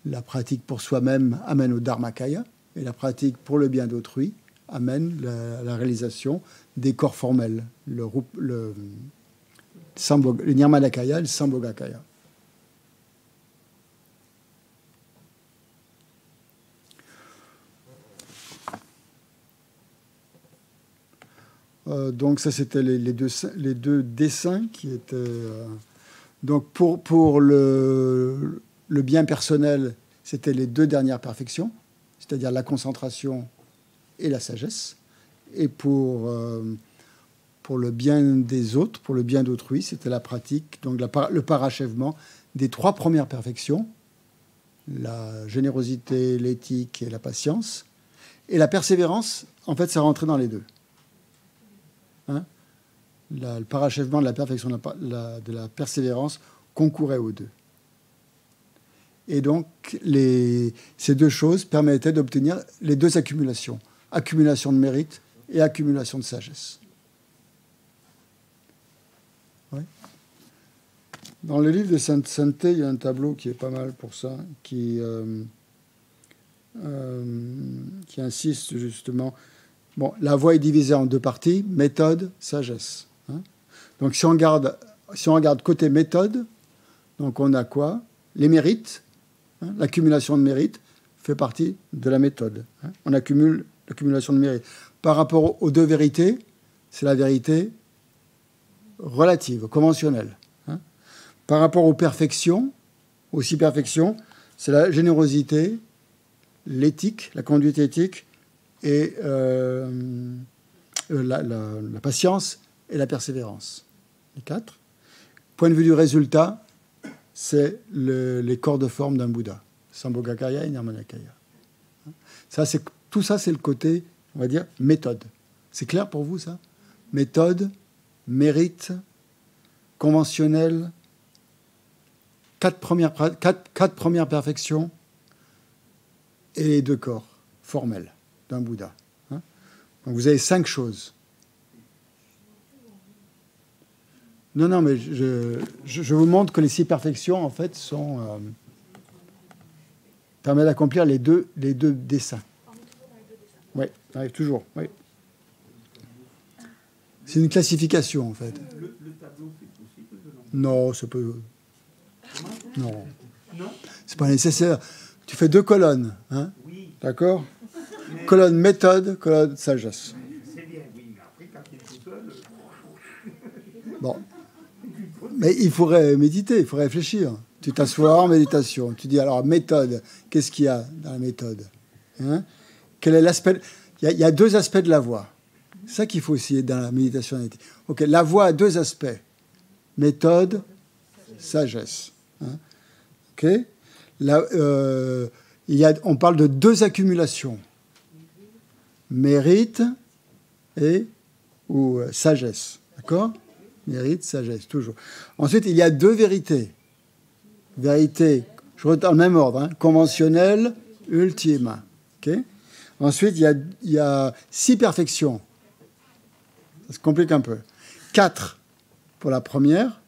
[SPEAKER 1] La pratique pour soi-même amène au Dharmakaya et la pratique pour le bien d'autrui amène la réalisation des corps formels, le Nirmanakaya et le Sambhogakaya. Donc ça, c'était les deux dessins qui étaient... donc pour le bien personnel, c'était les 2 dernières perfections, c'est-à-dire la concentration et la sagesse. Et pour le bien des autres, pour le bien d'autrui, c'était la pratique, donc le parachèvement des 3 premières perfections, la générosité, l'éthique et la patience. Et la persévérance, en fait, ça rentrait dans les 2. Hein, le parachèvement de la perfection de la persévérance concourait aux 2. Et donc, ces 2 choses permettaient d'obtenir les 2 accumulations. Accumulation de mérite et accumulation de sagesse. Ouais. Dans le livre de Sainte Sainteté, il y a un tableau qui est pas mal pour ça, qui insiste justement... Bon, la voie est divisée en 2 parties, méthode, sagesse. Hein. Donc, si on regarde côté méthode, donc on a quoi? Les mérites. Hein, l'accumulation de mérites fait partie de la méthode. Hein. On accumule l'accumulation de mérites. Par rapport aux 2 vérités, c'est la vérité relative, conventionnelle. Hein. Par rapport aux perfections, aux 6 perfections, c'est la générosité, l'éthique, la conduite éthique, et la patience et la persévérance. Les 4. Point de vue du résultat, c'est les corps de forme d'un Bouddha. Sambhogakaya et Nirmanakaya. Tout ça, c'est le côté, on va dire, méthode. C'est clair pour vous, ça? Méthode, mérite, conventionnel, 4 premières perfections et les 2 corps formels d'un Bouddha. Hein. Donc vous avez 5 choses. Non, mais je vous montre que les 6 perfections, en fait, permettent d'accomplir les deux desseins. Oui, ça arrive toujours. Oui. C'est une classification, en fait.
[SPEAKER 3] Le tableau, c'est possible?
[SPEAKER 1] Non, ça peut... Non. C'est pas nécessaire. Tu fais 2 colonnes. Hein.
[SPEAKER 3] Oui.
[SPEAKER 1] D'accord? Colonne méthode, colonne sagesse.
[SPEAKER 3] C'est bien, oui, mais après, quand tu es tout seul...
[SPEAKER 1] Bon. Mais il faudrait méditer, il faudrait réfléchir. Tu t'assois en méditation. Tu dis, alors, méthode, qu'est-ce qu'il y a dans la méthode? Hein? Quel est l'aspect... Il y a 2 aspects de la voie. C'est ça qu'il faut essayer dans la méditation. Ok, la voie a 2 aspects. Méthode, sagesse. Hein? Ok. Là, on parle de 2 accumulations. Mérite ou sagesse. D'accord? Mérite, sagesse, toujours. Ensuite, il y a 2 vérités. Vérité, je redis dans le même ordre, hein, conventionnelle, ultime. Okay. Ensuite, il y a 6 perfections. Ça se complique un peu. 4 pour la première.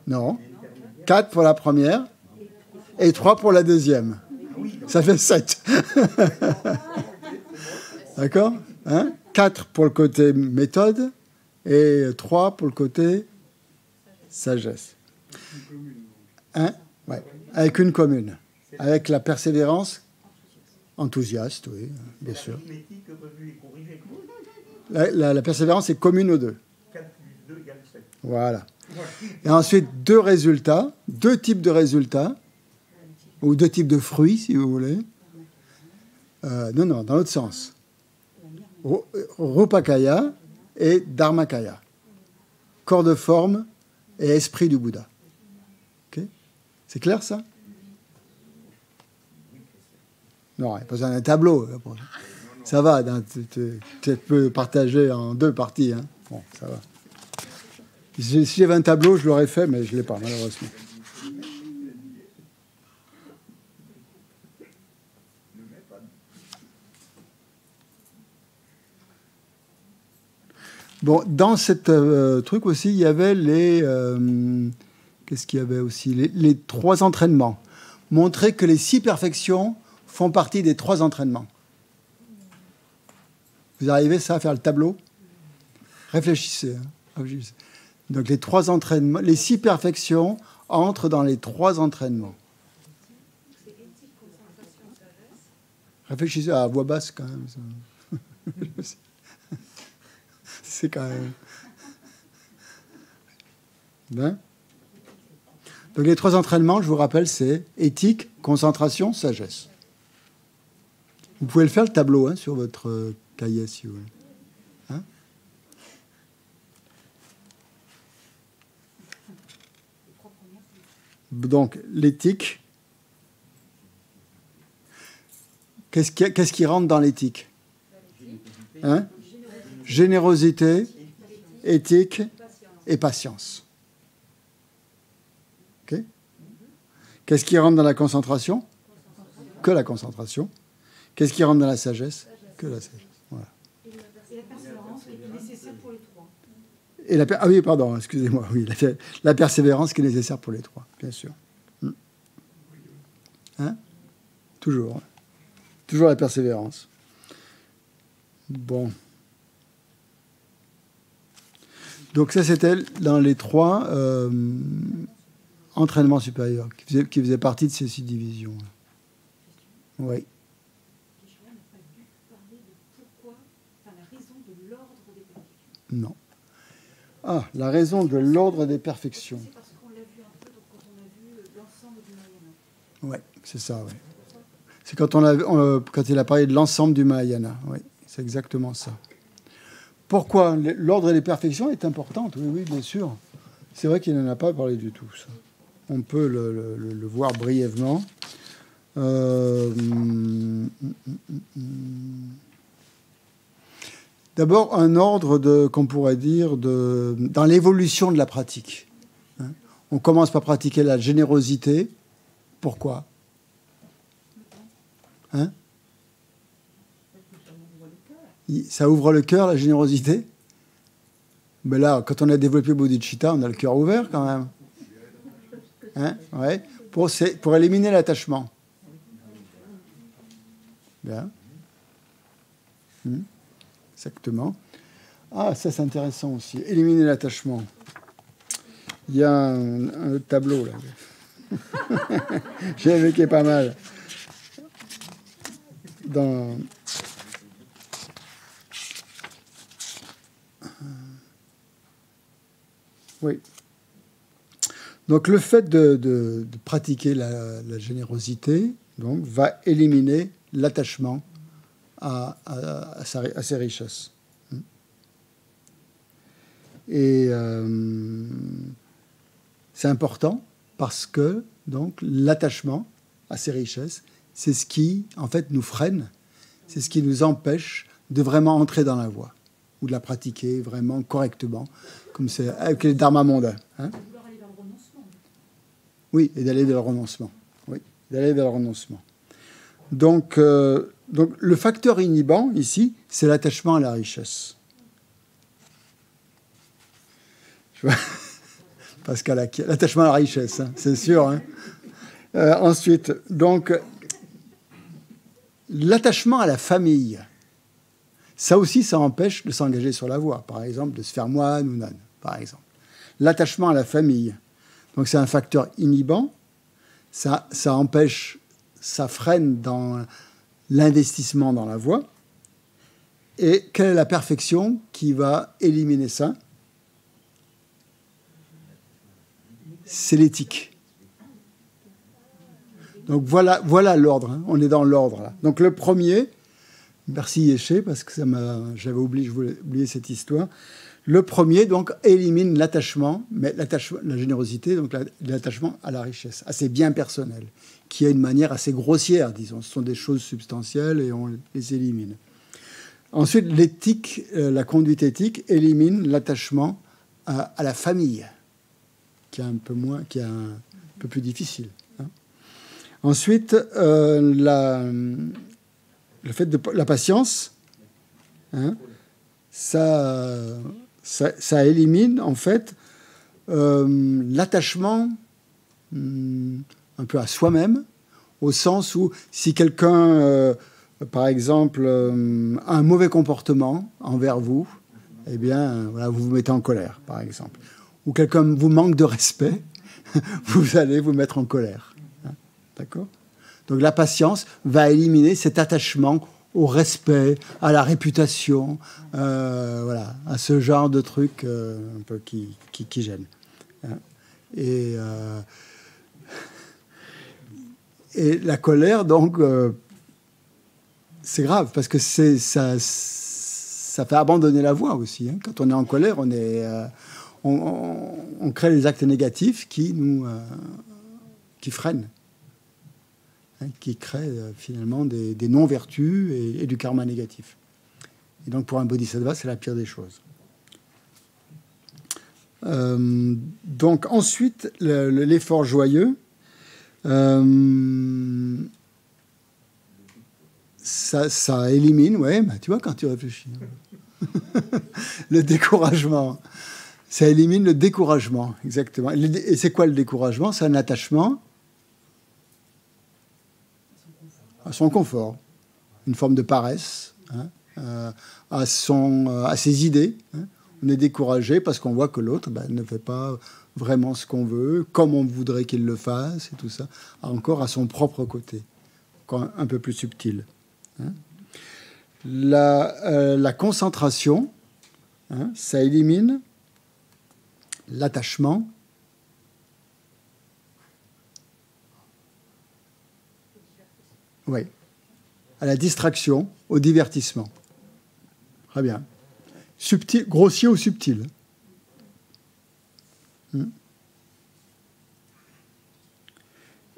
[SPEAKER 1] Non. 4 pour la première. Et 3 pour la deuxième. Ça fait 7. D'accord? Hein? 4 pour le côté méthode et 3 pour le côté sagesse. Hein? Ouais. Avec une commune. Avec la persévérance enthousiaste, oui, bien sûr. La persévérance est commune aux deux.
[SPEAKER 3] 4 plus 2 égale 7.
[SPEAKER 1] Voilà. Et ensuite, deux résultats, deux types de résultats, ou deux types de fruits, si vous voulez. Non, dans l'autre sens. Rupakaya et Dharmakaya. Corps de forme et esprit du Bouddha. Okay? C'est clair, ça? Non, il n'y a pas besoin d'un tableau. Ça va, tu peux partager en deux parties. Hein. Bon, ça va. Si j'avais un tableau, je l'aurais fait, mais je ne l'ai pas, malheureusement. Bon, dans cette truc aussi, il y avait les... qu'est-ce qu'il y avait aussi les 3 entraînements. Montrer que les 6 perfections font partie des 3 entraînements. Vous arrivez, ça, à faire le tableau? Réfléchissez. Hein. Réfléchissez. Donc, les 3 entraînements, les 6 perfections entrent dans les 3 entraînements. Réfléchissez à voix basse, quand même. Ça. C'est quand même... Ben. Donc, les 3 entraînements, je vous rappelle, c'est éthique, concentration, sagesse. Vous pouvez le faire, le tableau, hein, sur votre cahier, si vous voulez. Hein? Donc, l'éthique. Qu'est-ce qui rentre dans l'éthique? Hein? Générosité, éthique et patience. Okay? Qu'est-ce qui rentre dans la concentration? Que la concentration. Qu'est-ce qui rentre dans la sagesse? Que la sagesse. Voilà.
[SPEAKER 4] Et la persévérance qui est nécessaire pour les 3.
[SPEAKER 1] Ah oui, pardon, excusez-moi. Oui, la persévérance qui est nécessaire pour les 3, bien sûr. Hein? Toujours. Toujours la persévérance. Bon. Donc ça, c'était dans les 3 entraînements supérieurs qui faisaient partie de ces 6 divisions. Oui. Non. Ah, la raison de l'ordre des perfections.
[SPEAKER 4] C'est parce qu'on l'a vu un peu quand on a vu l'ensemble du Mahayana.
[SPEAKER 1] Oui, c'est ça, oui. C'est quand, quand il a parlé de l'ensemble du Mahayana. Oui, c'est exactement ça. Pourquoi l'ordre des perfections est importante? Oui, oui, bien sûr. C'est vrai qu'il n'en a pas parlé du tout, ça. On peut le voir brièvement. D'abord, un ordre qu'on pourrait dire dans l'évolution de la pratique. Hein? On commence par pratiquer la générosité. Pourquoi? Hein? Ça ouvre le cœur, la générosité. Mais là, quand on a développé Bodhicitta, on a le cœur ouvert quand même. Hein? Ouais. Pour éliminer l'attachement. Bien. Exactement. Ah, ça c'est intéressant aussi. Éliminer l'attachement. Il y a un tableau là. J'ai vu qui est pas mal. Oui. Donc le fait de pratiquer la générosité donc, va éliminer l'attachement à ses richesses. Et c'est important parce que donc, l'attachement à ces richesses, c'est ce qui, en fait, nous freine, c'est ce qui nous empêche de vraiment entrer dans la voie ou de la pratiquer vraiment correctement, comme c'est avec les dharma mondains. Hein? Oui, et d'aller vers le renoncement. Oui, d'aller vers le renoncement. Donc le facteur inhibant, ici, c'est l'attachement à la richesse. Parce qu'à l'attachement à la richesse, hein, c'est sûr. Hein. Ensuite, donc, l'attachement à la famille, Ça aussi, ça empêche de s'engager sur la voie, par exemple, de se faire moine ou nonne, par exemple. L'attachement à la famille, donc c'est un facteur inhibant, ça empêche, ça freine dans l'investissement dans la voie. Et quelle est la perfection qui va éliminer ça? C'est l'éthique. Donc voilà l'ordre, hein. On est dans l'ordre là. Donc le premier, merci Yéché, parce que j'avais oublié cette histoire. Le premier, donc, élimine l'attachement, mais la générosité, donc l'attachement à la richesse, à ses biens personnels, qui est une manière assez grossière, disons. Ce sont des choses substantielles et on les élimine. Ensuite, l'éthique, la conduite éthique élimine l'attachement à la famille, qui est un peu plus difficile. Hein. Ensuite, le fait de la patience, hein, ça élimine en fait l'attachement un peu à soi-même, au sens où si quelqu'un, par exemple, a un mauvais comportement envers vous, eh bien, voilà, vous vous mettez en colère, par exemple. Ou quelqu'un vous manque de respect, vous allez vous mettre en colère. Hein, d'accord ? Donc la patience va éliminer cet attachement au respect, à la réputation, voilà, à ce genre de trucs un peu qui gênent. Hein. Et la colère, donc, c'est grave, parce que ça fait abandonner la voie aussi. Hein. Quand on est en colère, on crée des actes négatifs qui freinent. Qui crée finalement des non-vertus et du karma négatif. Et donc pour un bodhisattva, c'est la pire des choses. Donc ensuite, l'effort joyeux, ça élimine, ouais, bah, tu vois quand tu réfléchis, le découragement. Ça élimine le découragement, exactement. Et c'est quoi le découragement? C'est un attachement à son confort, une forme de paresse, hein, à ses idées. Hein. On est découragé parce qu'on voit que l'autre ne fait pas vraiment ce qu'on veut, comme on voudrait qu'il le fasse, et tout ça, encore à son propre côté, un peu plus subtil. Hein. La concentration, hein, ça élimine l'attachement, oui, à la distraction, au divertissement. Très bien. Subtil, grossier ou subtil.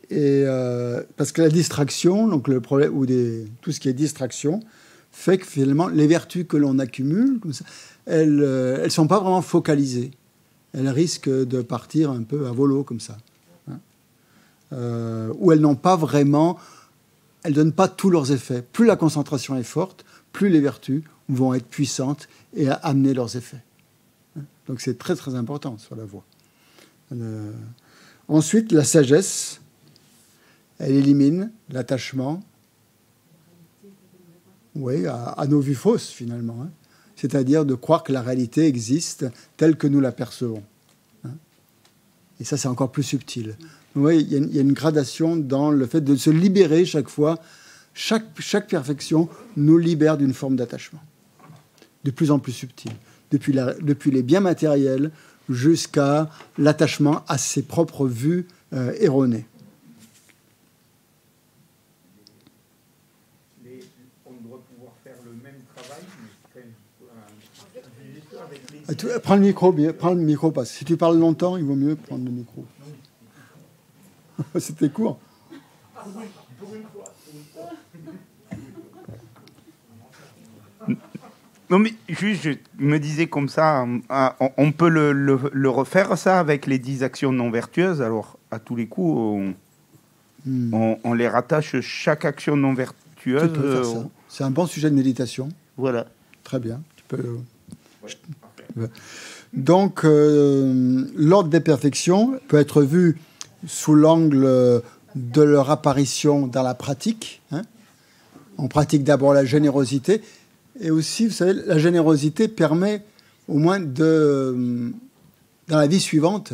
[SPEAKER 1] Et parce que la distraction, donc le problème, tout ce qui est distraction, fait que finalement les vertus que l'on accumule, comme ça, elles sont pas vraiment focalisées. Elles risquent de partir un peu à volo comme ça, hein. Ou elles n'ont pas vraiment. Elles ne donnent pas tous leurs effets. Plus la concentration est forte, plus les vertus vont être puissantes et amener leurs effets. Donc c'est très très important sur la voie. Ensuite, la sagesse, elle élimine l'attachement, oui, à nos vues fausses finalement. Hein. C'est-à-dire de croire que la réalité existe telle que nous la percevons. Hein. Et ça, c'est encore plus subtil. Oui, il y a une gradation dans le fait de se libérer chaque fois. Chaque perfection nous libère d'une forme d'attachement, de plus en plus subtile. Depuis les biens matériels jusqu'à l'attachement à ses propres vues erronées.
[SPEAKER 3] On doit pouvoir faire le même travail, mais avec les...
[SPEAKER 1] Prends le micro, parce que si tu parles longtemps, il vaut mieux prendre le micro. C'était court.
[SPEAKER 3] Non, mais juste, je me disais comme ça, on peut le refaire, ça, avec les 10 actions non vertueuses. Alors, à tous les coups, on les rattache, chaque action non vertueuse.
[SPEAKER 1] Tu peux faire ça. C'est un bon sujet de méditation.
[SPEAKER 3] Voilà.
[SPEAKER 1] Très bien. Tu peux... Ouais. Donc, l'ordre des perfections peut être vu sous l'angle de leur apparition dans la pratique. Hein. On pratique d'abord la générosité, Et aussi, vous savez, la générosité permet au moins dans la vie suivante,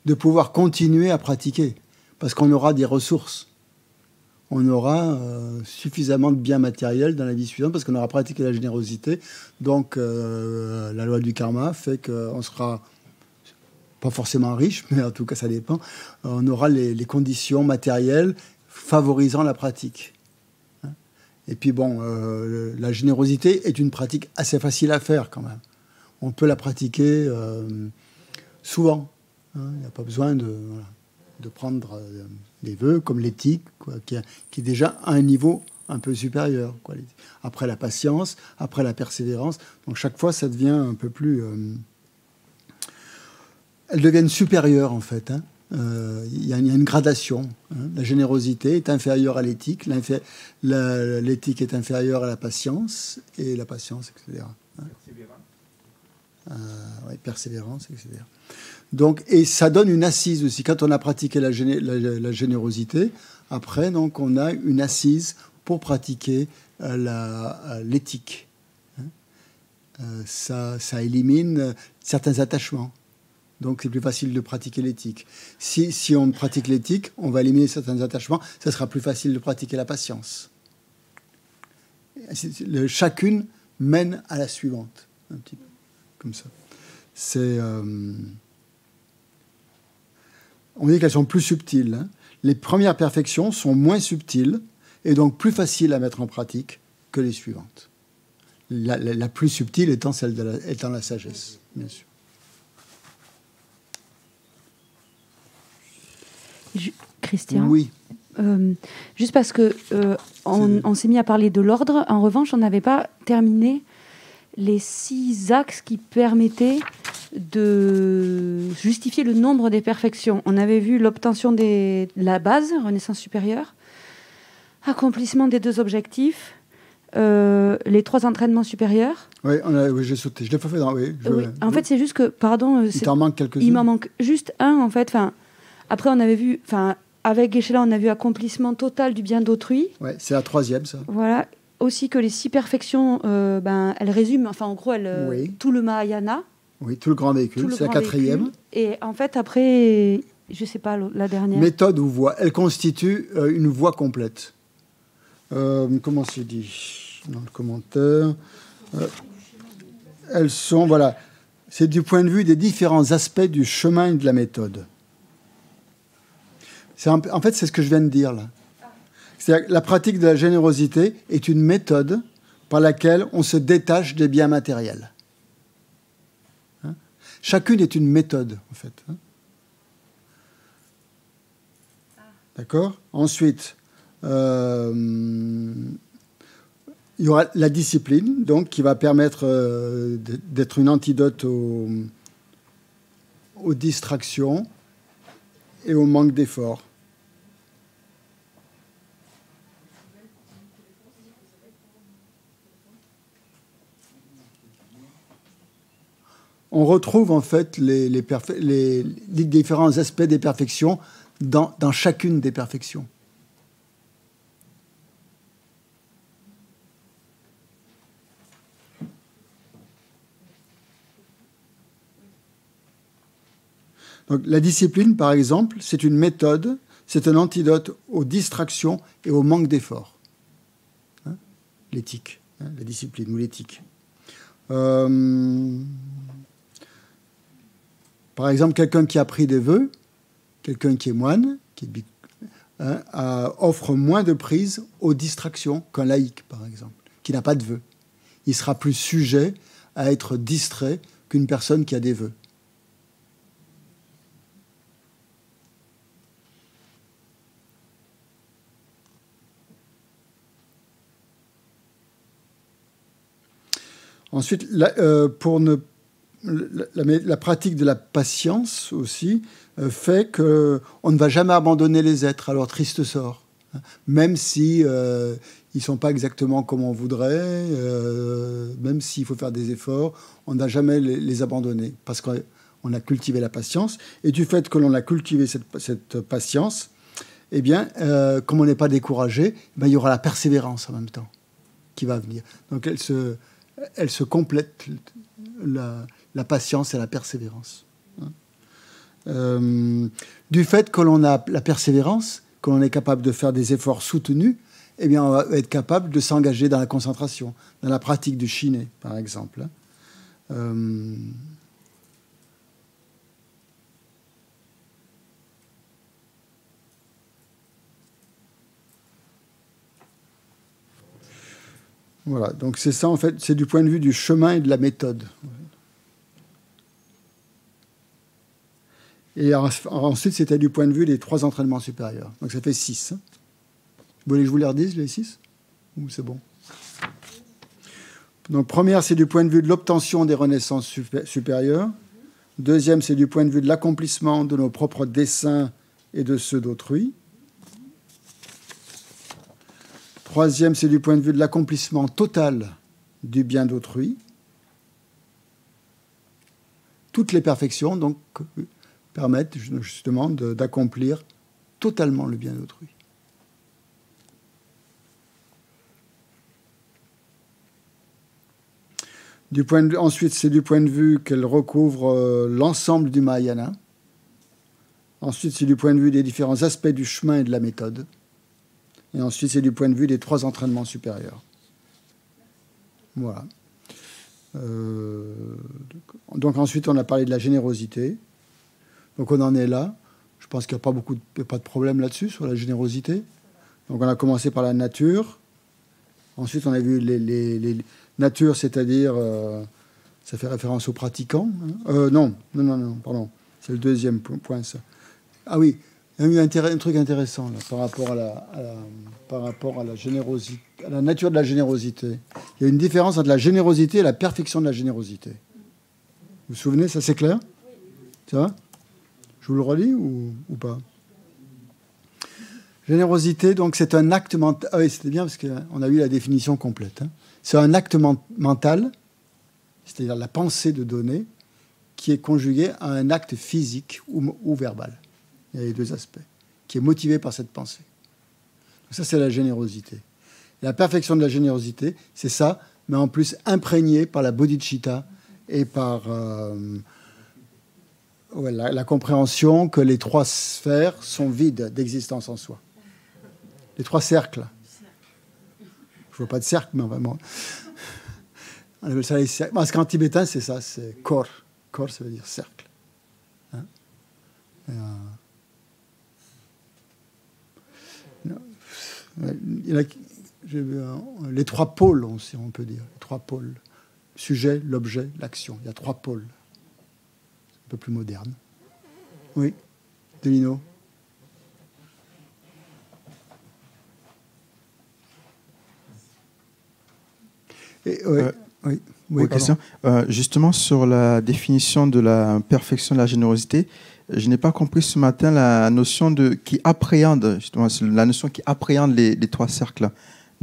[SPEAKER 1] de pouvoir continuer à pratiquer. Parce qu'on aura des ressources. On aura suffisamment de biens matériels dans la vie suivante parce qu'on aura pratiqué la générosité. Donc, la loi du karma fait qu'on sera pas forcément riche, mais en tout cas, ça dépend. On aura les conditions matérielles favorisant la pratique. Et puis, bon, la générosité est une pratique assez facile à faire quand même. On peut la pratiquer souvent. Il n'y a pas besoin de prendre des vœux comme l'éthique, qui est déjà à un niveau un peu supérieur. Après la patience, après la persévérance. Donc chaque fois, ça devient un peu plus... elles deviennent supérieures, en fait. Il y a une gradation. La générosité est inférieure à l'éthique. L'éthique est inférieure à la patience. Et la patience, etc. Oui, persévérance, etc. Donc, et ça donne une assise aussi. Quand on a pratiqué la générosité, après, donc, on a une assise pour pratiquer l'éthique. Ça élimine certains attachements. Donc, c'est plus facile de pratiquer l'éthique. Si on pratique l'éthique, on va éliminer certains attachements. Ça sera plus facile de pratiquer la patience. Chacune mène à la suivante, un petit peu comme ça. On dit qu'elles sont plus subtiles. Les premières perfections sont moins subtiles et donc plus faciles à mettre en pratique que les suivantes. La plus subtile étant étant la sagesse, bien sûr.
[SPEAKER 5] Christian,
[SPEAKER 1] oui.
[SPEAKER 5] Juste parce que on s'est mis à parler de l'ordre. En revanche, on n'avait pas terminé les 6 axes qui permettaient de justifier le nombre des perfections. On avait vu l'obtention de la base, renaissance supérieure, accomplissement des 2 objectifs, les 3 entraînements supérieurs.
[SPEAKER 1] Oui, j'ai sauté. Je l'ai pas fait. Oui,
[SPEAKER 5] en fait, c'est juste que, pardon,
[SPEAKER 1] il t'en manque quelques-uns.
[SPEAKER 5] Il m'en manque juste un, en fait. Après, on avait vu, avec Geshe-la, on a vu accomplissement total du bien d'autrui.
[SPEAKER 1] Ouais, c'est la 3e, ça.
[SPEAKER 5] Voilà. Aussi que les 6 perfections, elles résument, en gros, tout le Mahayana.
[SPEAKER 1] Oui, tout le grand véhicule, c'est la 4e.
[SPEAKER 5] Et en fait, après, je ne sais pas, la dernière.
[SPEAKER 1] Méthode ou voie, elle constitue une voie complète. Comment c'est dit dans le commentaire elles sont, voilà, c'est du point de vue des différents aspects du chemin de la méthode. En fait, c'est ce que je viens de dire là. C'est-à-dire que la pratique de la générosité est une méthode par laquelle on se détache des biens matériels. Chacune est une méthode, en fait. D'accord ? Ensuite, il y aura la discipline, donc, qui va permettre d'être une antidote aux distractions et au manque d'effort. On retrouve en fait les différents aspects des perfections dans chacune des perfections. Donc, la discipline, par exemple, c'est une méthode, c'est un antidote aux distractions et au manque d'effort. L'éthique, la discipline ou l'éthique. Par exemple, quelqu'un qui a pris des vœux, quelqu'un qui est moine, offre moins de prise aux distractions qu'un laïc, par exemple, qui n'a pas de vœux. Il sera plus sujet à être distrait qu'une personne qui a des vœux. Ensuite, la pratique de la patience aussi fait qu'on ne va jamais abandonner les êtres à leur triste sort, même si ils ne sont pas exactement comme on voudrait, même s'il faut faire des efforts, on ne va jamais les abandonner parce qu'on a cultivé la patience. Et du fait que l'on a cultivé cette patience, eh bien, comme on n'est pas découragé, il y aura la persévérance en même temps qui va venir. Donc elles se complètent, la patience et la persévérance. Du fait que l'on a la persévérance, que l'on est capable de faire des efforts soutenus, eh bien, on va être capable de s'engager dans la concentration, dans la pratique du shiné, par exemple. Voilà, donc c'est ça, en fait, c'est du point de vue du chemin et de la méthode. Et ensuite, c'était du point de vue des 3 entraînements supérieurs. Donc ça fait 6. Vous voulez que je vous les redise, les 6 ? Ou c'est bon ? Donc première, c'est du point de vue de l'obtention des renaissances supérieures. Deuxième, c'est du point de vue de l'accomplissement de nos propres desseins et de ceux d'autrui. Troisième, c'est du point de vue de l'accomplissement total du bien d'autrui. Toutes les perfections, donc, permettent justement d'accomplir totalement le bien d'autrui. Ensuite, c'est du point de vue qu'elle recouvre l'ensemble du Mahayana. Ensuite, c'est du point de vue des différents aspects du chemin et de la méthode. Et ensuite, c'est du point de vue des 3 entraînements supérieurs. Voilà. Donc ensuite, on a parlé de la générosité. Donc on en est là. Je pense qu'il n'y a pas de problème là-dessus, sur la générosité. Donc on a commencé par la nature. Ensuite, on a vu les natures, c'est-à-dire, ça fait référence aux pratiquants. Non, pardon. C'est le deuxième point, ça. Ah oui, il y a eu un truc intéressant là, par rapport à la générosité, à la nature de la générosité. Il y a une différence entre la générosité et la perfection de la générosité. Vous vous souvenez, ça c'est clair ? Ça va ? Je vous le relis ou pas ? Générosité, donc c'est un acte mental. Ah oui, c'était bien parce qu'on a eu la définition complète. Hein. C'est un acte mental, c'est-à-dire la pensée de donner, qui est conjugué à un acte physique ou verbal. Il y a les 2 aspects, qui est motivé par cette pensée. Donc ça, c'est la générosité. Et la perfection de la générosité, c'est ça, mais en plus imprégné par la bodhicitta et par la compréhension que les 3 sphères sont vides d'existence en soi. Les 3 cercles. Je ne vois pas de cercle, mais vraiment. On appelle ça les cercles. Parce qu'en tibétain, c'est ça, c'est kor. Kor, ça veut dire cercle. Hein? Les 3 pôles, on peut dire. Les 3 pôles. Le sujet, l'objet, l'action. Il y a 3 pôles. C'est un peu plus moderne. Oui, Delino.
[SPEAKER 6] Oui, question. Justement, sur la définition de la perfection de la générosité, je n'ai pas compris ce matin la notion qui appréhende, justement, la notion qui appréhende les 3 cercles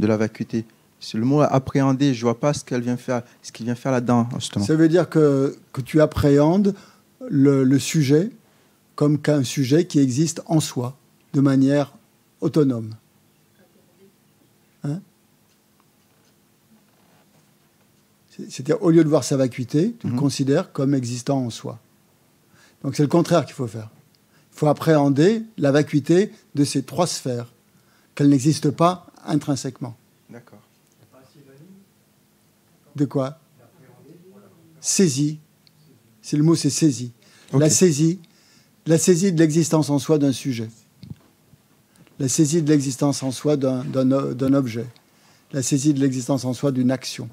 [SPEAKER 6] de la vacuité. C'est le mot appréhender, je ne vois pas ce qu'il vient faire là-dedans, justement.
[SPEAKER 1] Ça veut dire que tu appréhendes le sujet comme qu'un sujet qui existe en soi, de manière autonome. Hein? C'est-à-dire, au lieu de voir sa vacuité, tu le considères comme existant en soi. Donc c'est le contraire qu'il faut faire. Il faut appréhender la vacuité de ces 3 sphères, qu'elles n'existent pas intrinsèquement.
[SPEAKER 6] D'accord.
[SPEAKER 1] De quoi ? Saisie. C'est le mot, c'est saisie. Okay. La saisie de l'existence en soi d'un sujet. La saisie de l'existence en soi d'un objet. La saisie de l'existence en soi d'une action.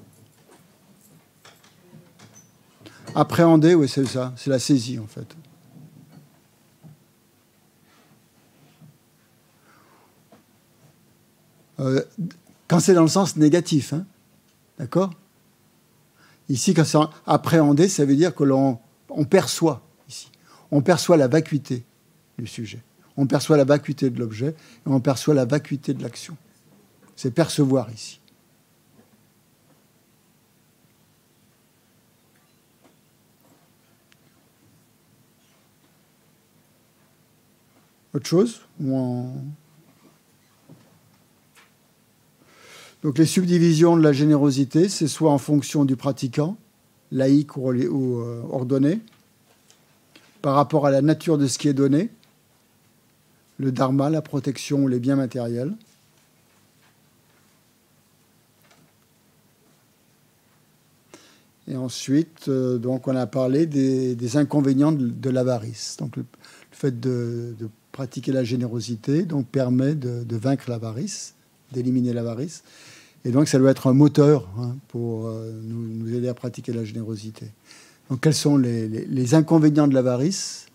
[SPEAKER 1] Appréhender, oui, c'est ça. C'est la saisie, en fait. Quand c'est dans le sens négatif, hein, d'accord ? Ici, quand c'est appréhender, ça veut dire que l'on perçoit, ici. On perçoit la vacuité du sujet. On perçoit la vacuité de l'objet et on perçoit la vacuité de l'action. C'est percevoir, ici. Autre chose ? Donc les subdivisions de la générosité, c'est soit en fonction du pratiquant, laïque ou ordonné, par rapport à la nature de ce qui est donné, le dharma, la protection ou les biens matériels. Et ensuite, donc on a parlé des inconvénients de l'avarice. Donc le fait de pratiquer la générosité donc, permet de vaincre l'avarice, d'éliminer l'avarice. Et donc ça doit être un moteur pour nous aider à pratiquer la générosité. Donc quels sont les inconvénients de l'avarice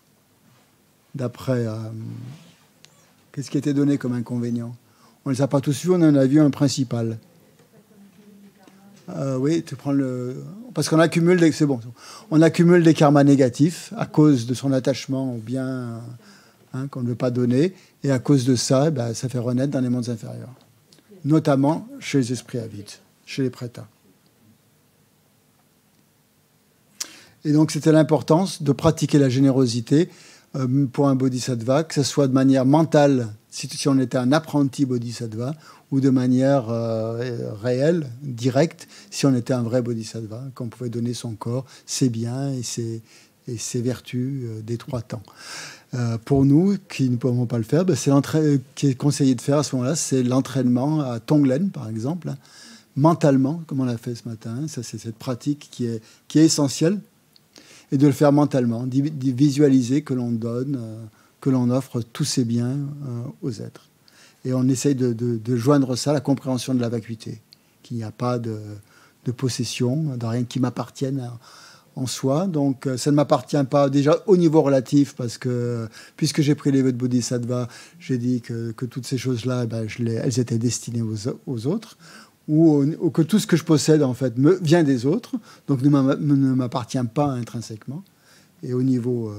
[SPEAKER 1] d'après... qu'est-ce qui a été donné comme inconvénient? On ne les a pas tous vus, on en a vu un principal. Oui, tu prends parce qu'on accumule c'est bon. On accumule des karmas négatifs à cause de son attachement au bien qu'on ne veut pas donner, et à cause de ça, ça fait renaître dans les mondes inférieurs, notamment chez les esprits avides, chez les prétas. Et donc c'était l'importance de pratiquer la générosité pour un bodhisattva, que ce soit de manière mentale, si on était un apprenti bodhisattva, ou de manière réelle, directe, si on était un vrai bodhisattva, qu'on pouvait donner son corps, ses biens et ses vertus des 3 temps. Pour nous, qui ne pouvons pas le faire, qui est conseillé de faire à ce moment-là, c'est l'entraînement à Tonglen, par exemple, mentalement, comme on l'a fait ce matin. Ça, c'est cette pratique qui est essentielle, et de le faire mentalement, d'y visualiser que l'on donne, que l'on offre tous ces biens aux êtres. Et on essaye de joindre ça à la compréhension de la vacuité, qu'il n'y a pas de possession, de rien qui m'appartienne en soi. Donc ça ne m'appartient pas déjà au niveau relatif, parce que puisque j'ai pris les vœux de Bodhisattva, j'ai dit que toutes ces choses-là, elles étaient destinées aux autres, ou que tout ce que je possède en fait vient des autres, donc ne m'appartient pas intrinsèquement. Et au niveau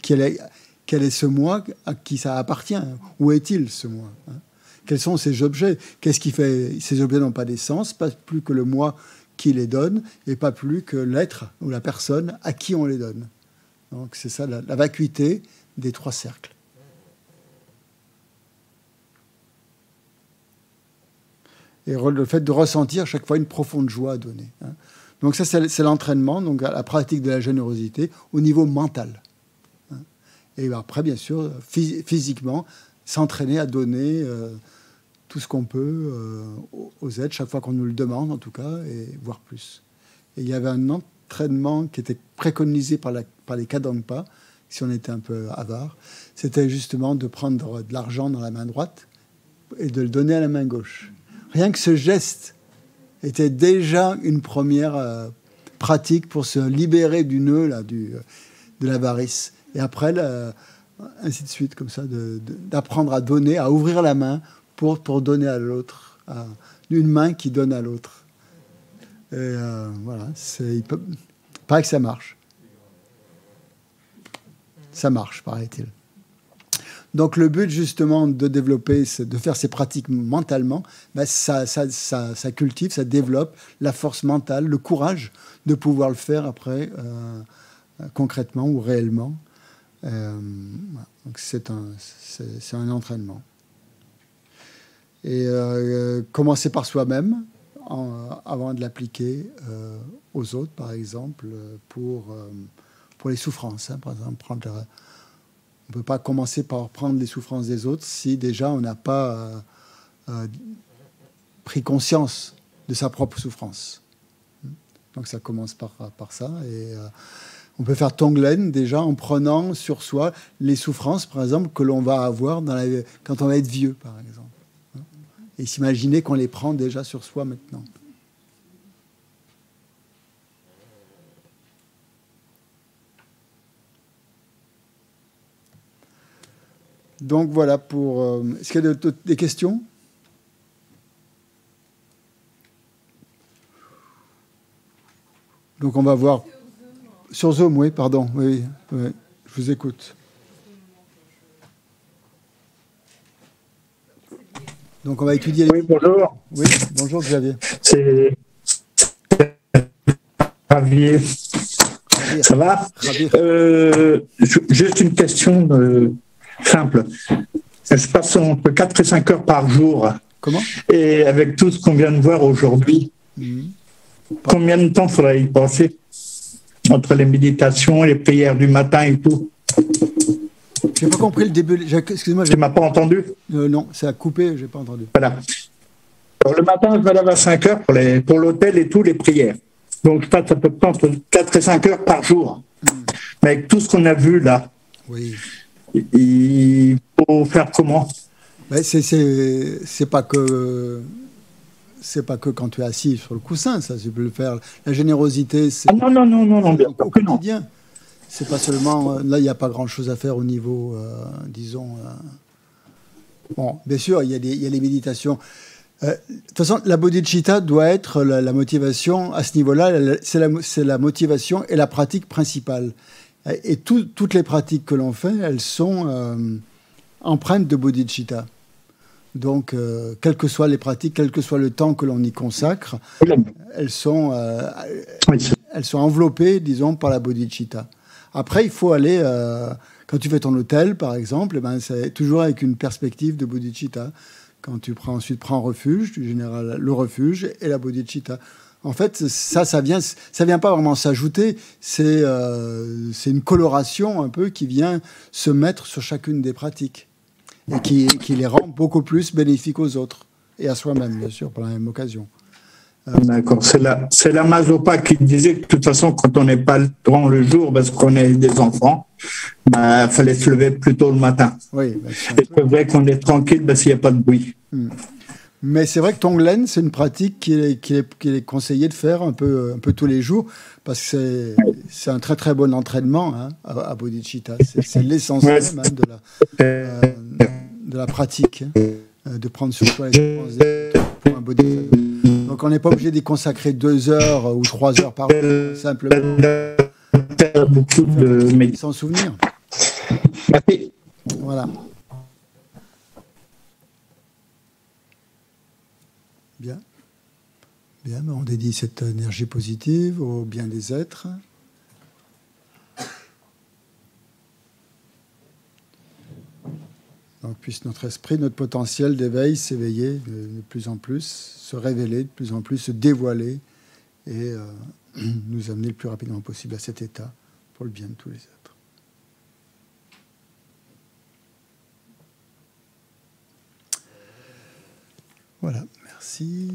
[SPEAKER 1] quel est ce moi à qui ça appartient? Où est-il, ce moi? Quels sont ces objets? Qu'est-ce qui fait? Ces objets n'ont pas d'essence, pas plus que le moi qui les donne, et pas plus que l'être ou la personne à qui on les donne. Donc c'est ça, la vacuité des 3 cercles. Et le fait de ressentir chaque fois une profonde joie à donner. Donc ça, c'est l'entraînement, donc la pratique de la générosité au niveau mental. Et après, bien sûr, physiquement, s'entraîner à donner tout ce qu'on peut aux êtres, chaque fois qu'on nous le demande, en tout cas, et voire plus. Et il y avait un entraînement qui était préconisé par les Kadampa, si on était un peu avare, c'était justement de prendre de l'argent dans la main droite et de le donner à la main gauche. Rien que ce geste était déjà une première pratique pour se libérer du nœud là, de l'avarice. Et après, ainsi de suite, comme ça, d'apprendre à donner, à ouvrir la main pour donner à l'autre, une main qui donne à l'autre. Et voilà, paraît que ça marche. Ça marche, paraît-il. Donc le but justement de développer, de faire ces pratiques mentalement, ça cultive, ça développe la force mentale, le courage de pouvoir le faire après concrètement ou réellement. Donc c'est un entraînement. Et commencer par soi-même avant de l'appliquer aux autres, par exemple, pour les souffrances. Par exemple, on ne peut pas commencer par prendre les souffrances des autres si déjà on n'a pas pris conscience de sa propre souffrance. Donc ça commence par ça. Et on peut faire Tonglen déjà en prenant sur soi les souffrances, par exemple, que l'on va avoir quand on va être vieux, par exemple. Et s'imaginer qu'on les prend déjà sur soi maintenant. Donc voilà pour... Est-ce qu'il y a des questions? Donc on va voir... Sur Zoom, oui, pardon. Oui, je vous écoute. Donc on va étudier...
[SPEAKER 7] Oui, bonjour.
[SPEAKER 1] Oui, bonjour Xavier.
[SPEAKER 7] C'est Javier. Ça va? Juste une question simple. Je passe entre 4 et 5 heures par jour
[SPEAKER 1] Comment?
[SPEAKER 7] Et avec tout ce qu'on vient de voir aujourd'hui, combien de temps faudrait y penser entre les méditations, les prières du matin et tout?
[SPEAKER 1] J'ai pas compris le début. Excuse-moi.
[SPEAKER 7] Tu m'as pas entendu?
[SPEAKER 1] Non, ça a coupé, j'ai pas entendu.
[SPEAKER 7] Voilà. Alors, le matin, je me lève à 5 heures pour l'hôtel et tout, les prières. Donc, je passe à peu près entre 4 et 5 heures par jour. Mais avec tout ce qu'on a vu là,
[SPEAKER 1] oui.
[SPEAKER 7] Il faut faire comment?
[SPEAKER 1] C'est pas que quand tu es assis sur le coussin, ça, tu peux le faire. La générosité, c'est
[SPEAKER 7] non, bien
[SPEAKER 1] au quotidien. C'est pas seulement là, il n'y a pas grand-chose à faire au niveau, disons. Bon, bien sûr, il y a les méditations. De toute façon, la bodhicitta doit être la motivation à ce niveau-là. C'est la motivation et la pratique principale. Et toutes les pratiques que l'on fait, elles sont empreintes de bodhicitta. Donc, quelles que soient les pratiques, quel que soit le temps que l'on y consacre, elles sont enveloppées, disons, par la bodhicitta. Après, il faut aller, quand tu fais ton hôtel, par exemple, c'est toujours avec une perspective de bodhicitta. Quand tu ensuite prends refuge, tu génères le refuge et la bodhicitta. En fait, ça vient pas vraiment s'ajouter, c'est une coloration un peu qui vient se mettre sur chacune des pratiques et qui les rend beaucoup plus bénéfiques aux autres et à soi-même, bien sûr, par la même occasion.
[SPEAKER 7] D'accord, c'est la Mazopa qui disait que de toute façon, quand on n'est pas durant le jour, parce qu'on est des enfants, il fallait se lever plus tôt le matin.
[SPEAKER 1] Oui,
[SPEAKER 7] c'est vrai qu'on est tranquille s'il n'y a pas de bruit.
[SPEAKER 1] Mais c'est vrai que Tonglen, c'est une pratique qu'il est conseillé de faire un peu tous les jours, parce que c'est un très très bon entraînement à bodhicitta. C'est l'essentiel même de la pratique, de prendre sur soi les dépenses pour un bodhisattva. Donc on n'est pas obligé d'y consacrer 2 heures ou 3 heures par jour, simplement sans souvenir.
[SPEAKER 7] Merci.
[SPEAKER 1] Voilà. Bien. Bien, on dédie cette énergie positive au bien des êtres. Donc, puisse notre esprit, notre potentiel d'éveil s'éveiller de plus en plus, se révéler de plus en plus, se dévoiler et nous amener le plus rapidement possible à cet état pour le bien de tous les êtres. Voilà, merci.